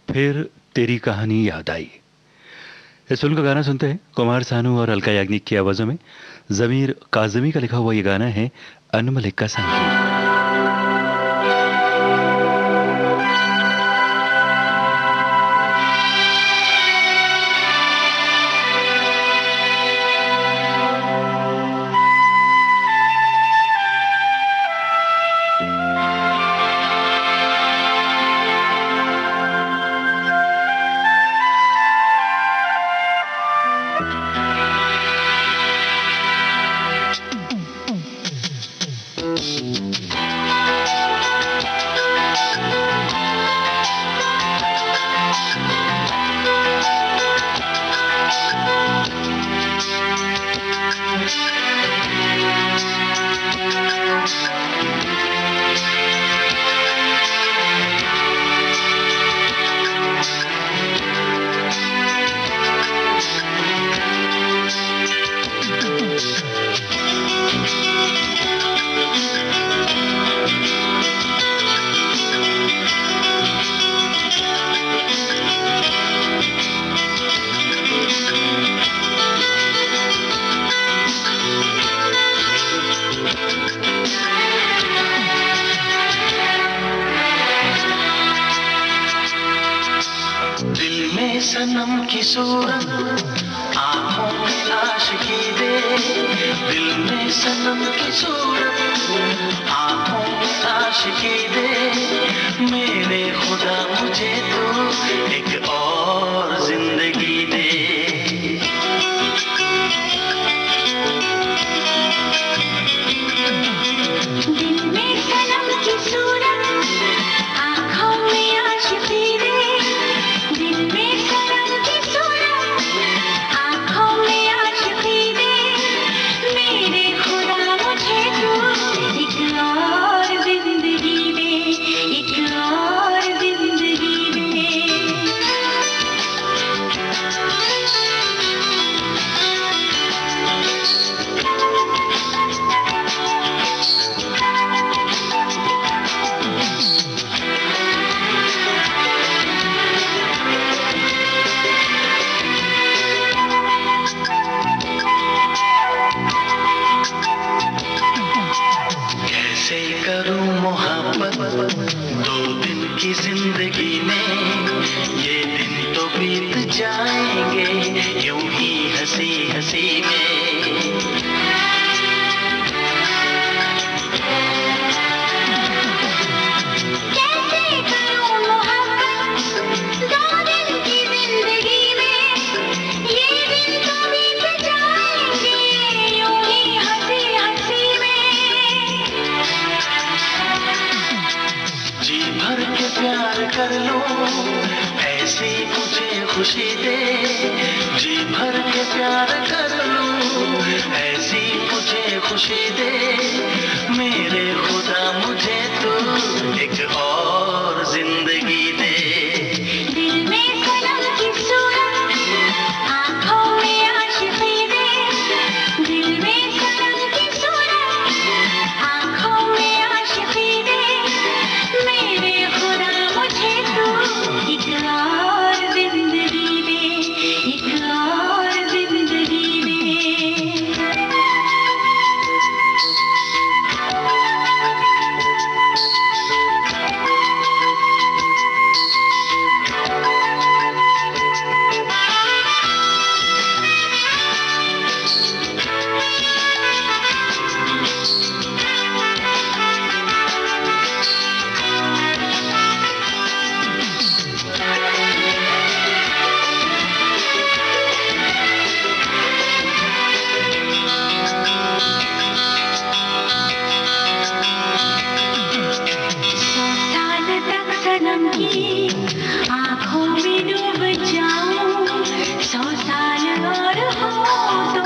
फिर तेरी कहानी याद आई। इस फिल्म का गाना सुनते हैं कुमार सानू और अलका याग्निक की आवाजों में। जमीर काजमी का लिखा हुआ ये गाना है अनमोल का संगीत। सनम की सूरत आँखों में आशिकी दे, दिल में सनम की सूरत आँखों में आशिकी दे, मेरे खुदा मुझे तू एक और जिंदगी दे। दिल में सनम की सूरत आँखों में आशिकी दे, दिल में सनम की सूरत आँखों में आशिकी दे, मेरे खुदा मुझे तू एक और जिंदगी दे, एक और जिंदगी दे। कैसे करूं मोहब्बत दो दिन की जिंदगी में, ये दिन तो बीत जाएंगे यूं ही हंसी हंसी में। कैसे करूं मोहब्बत दो दिन की जिंदगी में, ये दिन तो बीत जाएंगे यूं ही हंसी हंसी में। जी भर के प्यार कर लो ऐसी मुझे खुशी दे, जी भर के प्यार कर लो ऐसी मुझे खुशी दे, मेरे खुदा मुझे तू एक और जिंदगी दे। दिल में सनम की सूरत आँखों में आशिकी दे, दिल में सनम की सूरत आँखों में आशिकी दे, मेरे खुदा मुझे तू एक और जिंदगी दे, एक और जिंदगी दे। सौ साल तक सनम की आँखों में डूब जाऊं, 100 साल और हो तो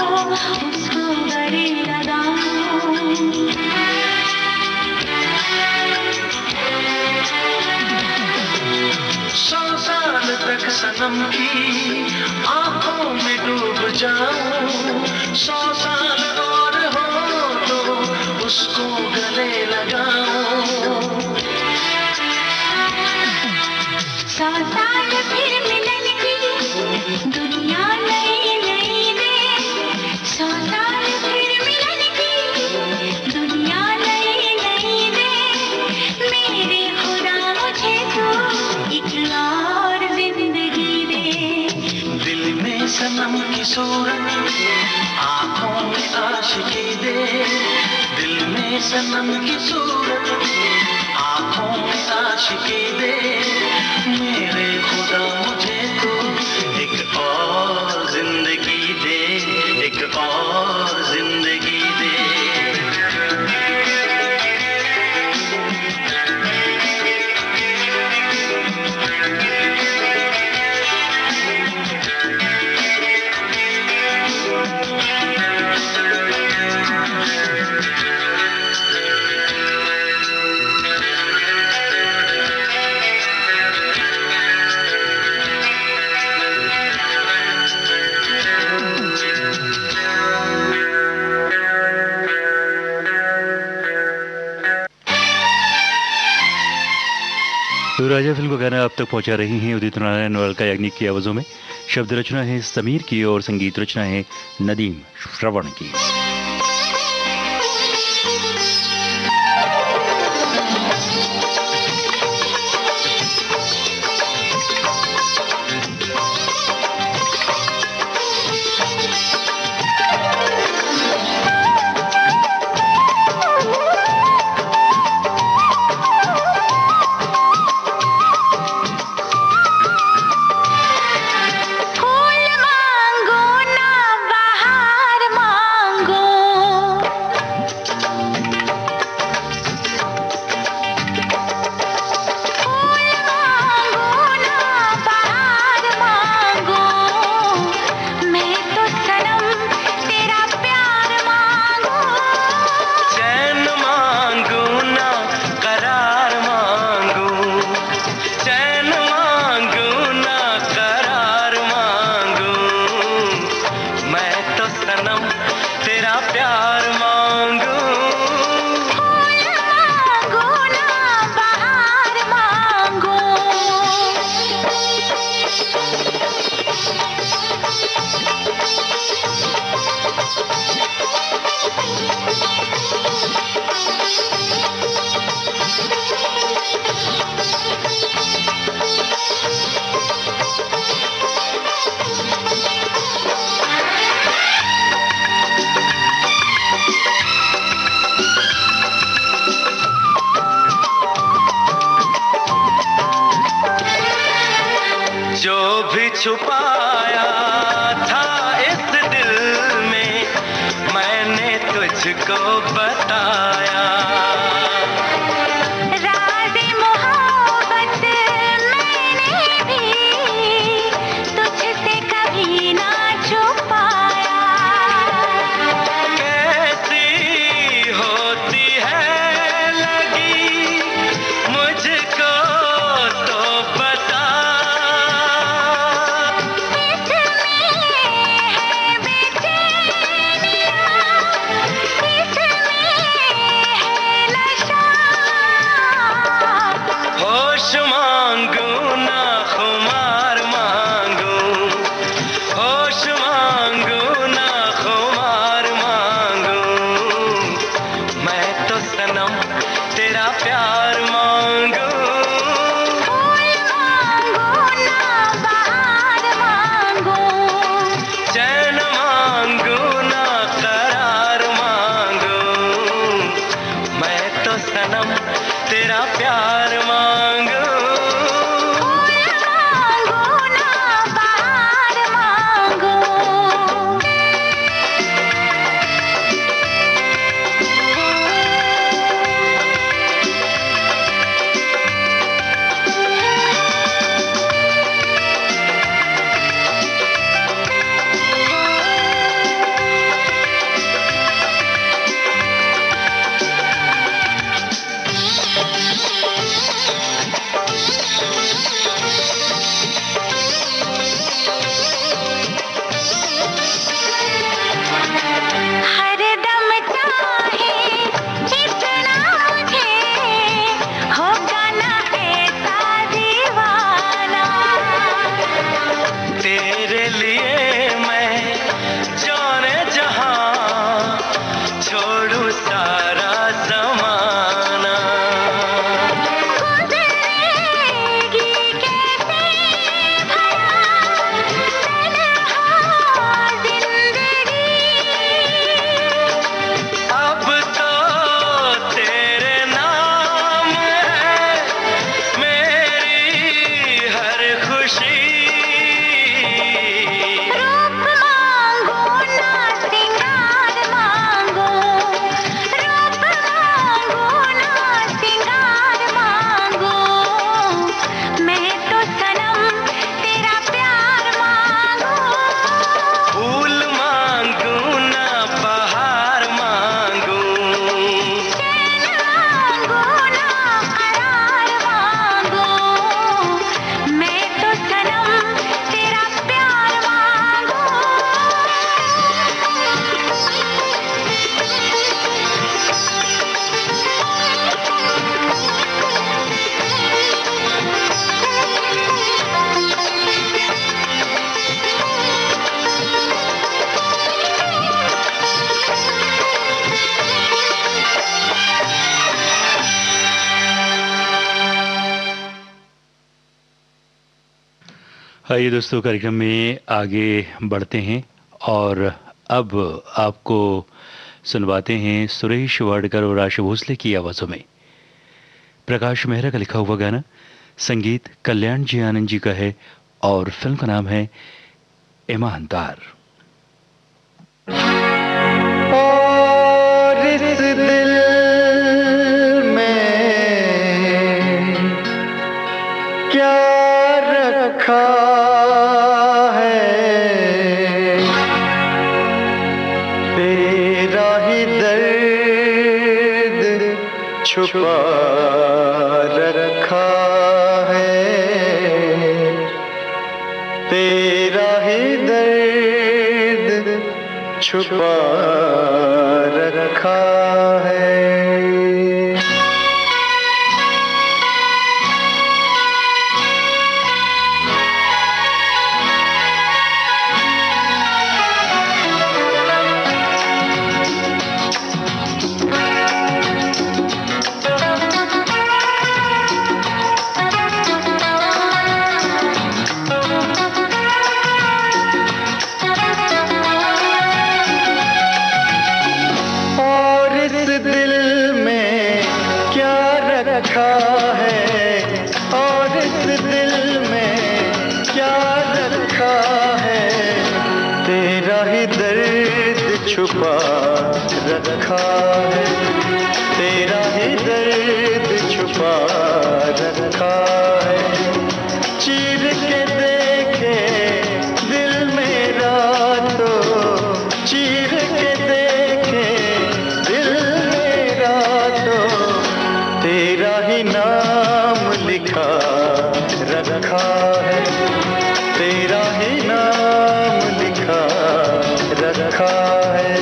उसको गले लगाऊं। 100 साल तक सनम की आंखों में डूब जाऊं, 100 साल और हो तो उसको गले लगाऊं। 100 साल फिर मिलन की दुनिया नहीं सनम की सूरत, आंखों में आशिकी दे, दिल में सनम की सूरत, आंखों में आशिकी दे, मेरे खुदा मुझे तो एक और जिंदगी दे, एक और जिंदगी दे। तो राजा फिल्म का गाना आप तक पहुंचा रही हैं उदित नारायण और अलका याग्निक की आवाज़ों में। शब्द रचना है समीर की और संगीत रचना है नदीम श्रवण की। छुपाया था इस दिल में मैंने तुझको बताया। राज़े मोहब्बत मैंने भी तुझसे कभी ना छुपाया। कैसी होती है लगी मुझको तो बता। इसमें है बेचैनियाँ, इसमें आइए दोस्तों, कार्यक्रम में आगे बढ़ते हैं और अब आपको सुनवाते हैं सुरेश वाडकर और आशा भोसले की आवाज़ों में प्रकाश मेहरा का लिखा हुआ गाना। संगीत कल्याण जी आनंद जी का है और फिल्म का नाम है ईमानदार। और इस दिल में क्या रखा है, तेरा ही दर्द छुपा रखा है, तेरा ही दर्द छुपा रखा है। छुपा रखा है, तेरा ही दर्द छुपा रखा है। चीर के देखे दिल मेरा तो, चीर के देखे दिल मेरा तो, तेरा ही नाम लिखा रखा है, तेरा ही नाम लिखा रखा है।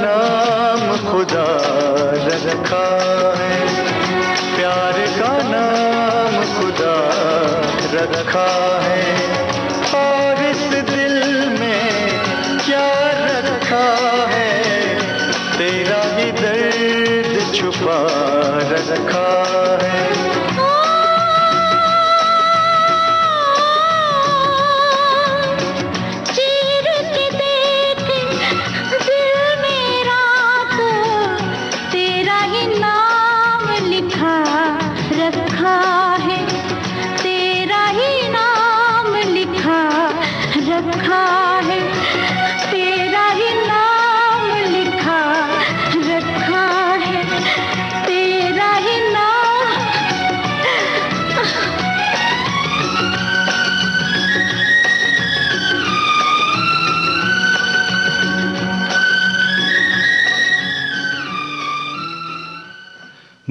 नाम खुदा रखा है, प्यार का नाम खुदा रखा है, और इस दिल में क्या रखा है, तेरा ही दर्द छुपा रखा है।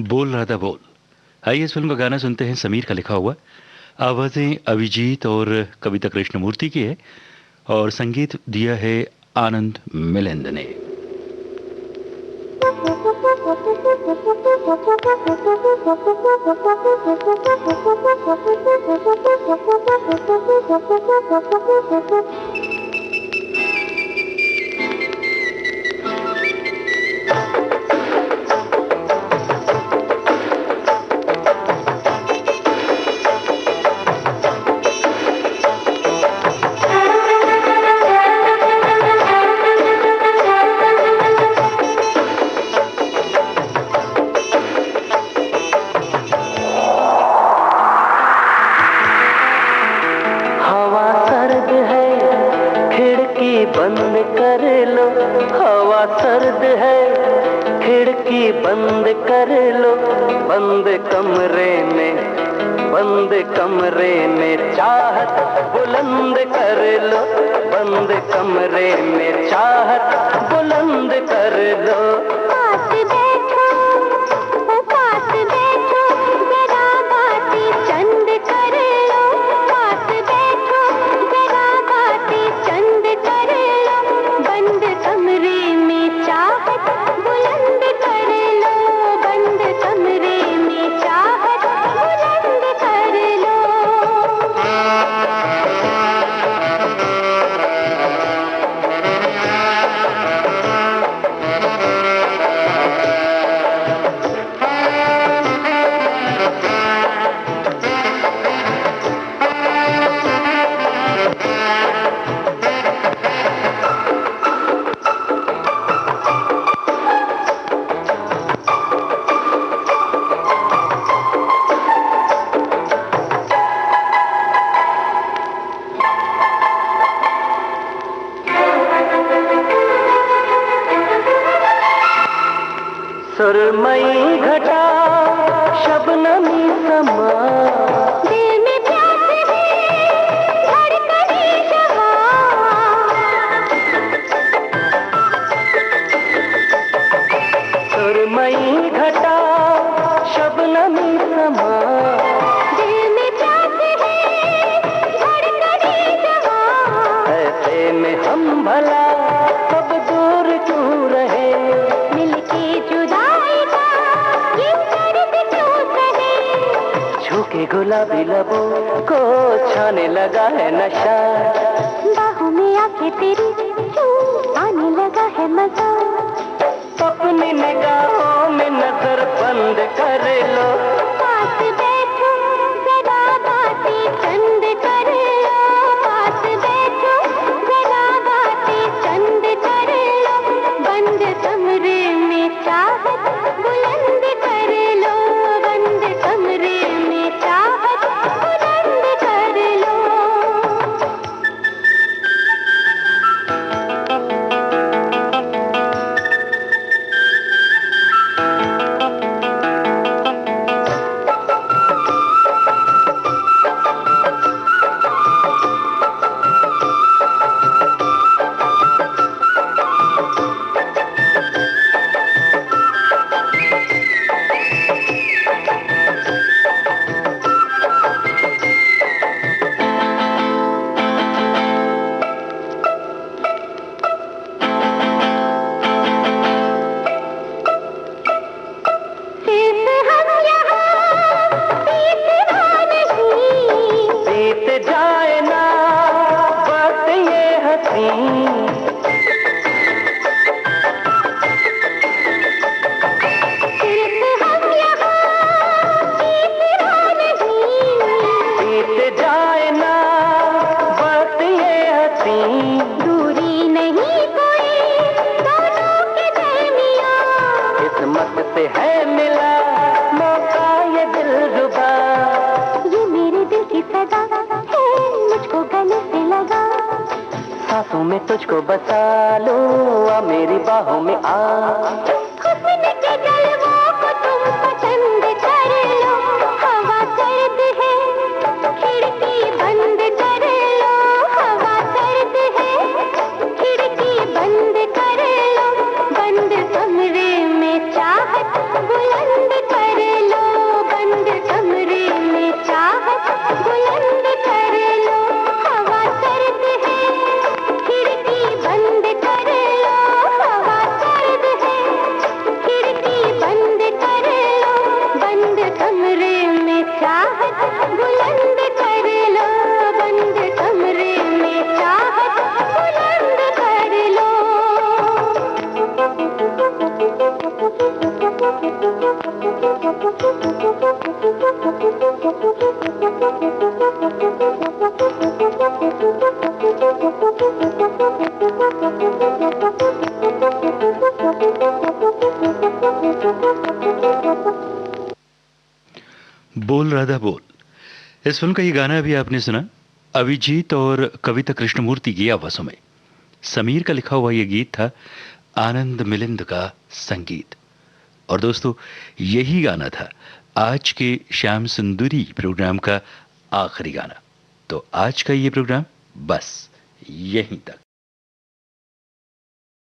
बोल रहा था बोल। आइए इस फिल्म का गाना सुनते हैं, समीर का लिखा हुआ। आवाजें अभिजीत और कविता कृष्णमूर्ति की है और संगीत दिया है आनंद मिलिंद ने। बंद कर लो, हवा सर्द है, खिड़की बंद कर लो, बंद कमरे में चाहत बुलंद कर लो, बंद कमरे में चाहत बुलंद कर लो। पास बैठो जरा बातें चंद कर लो, पास बैठो जरा बातें चंद कर लो, बंद कमरे में चाहत बुलंद कर लो, बंद कमरे में चाहत बुलंद कर लो। सुरमई घटा शबनमी समा, दिल में प्यास है धड़कने जवा, सुरमई घटा शबनमी समा, दिल में प्यास है धड़कने जवा, ऐसे में हम भला कब दूर क्यों रहे, मिलके जुदाई का ये दर्द क्यों सहे, झुके गुलाबी लबों को छाने लगा है नशा, बाहों में आके तेरी आने लगा है मजा, अपनी निगाहों में नजर बंद कर लो, पास बैठो जरा बातें चंद कर लो, पास बैठो जरा बातें चंद कर लो, बंद कमरे में चाहत बुलंद कर लो, बंद कमरे में चाहत बुलंद कर लो। तुमसे है मिला मौका ये दिलरुबा। ये मेरे दिल की सदा है, मुझको गले से लगा। सांसों में तुझको बसा लूं, आ मेरी बाहों में आ। हुस्न के जलवों को तुम पसंद कर लो, हवा सर्द है खिड़की बंद कर लो। हवा सर्द है खिड़की बंद कर लो, बंद कमरे में चाहत बुलंद कर लो। बंद कमरे में चाहत बुलंद कर लो। हवा सर्द है खिड़की बंद कर लो। हवा सर्द है खिड़की बंद कर लो, बंद कमरे में चाहत बुलंद कर लो। बंद कमरे में चाहत बुलंद कर लो। बोल राधा बोल, इस फिल्म का ये गाना अभी आपने सुना अभिजीत और कविता कृष्णमूर्ति की आवाजों में। समीर का लिखा हुआ यह गीत था, आनंद मिलिंद का संगीत। और दोस्तों, यही गाना था आज के श्याम सुंदरी प्रोग्राम का आखिरी गाना। तो आज का ये प्रोग्राम बस यहीं तक।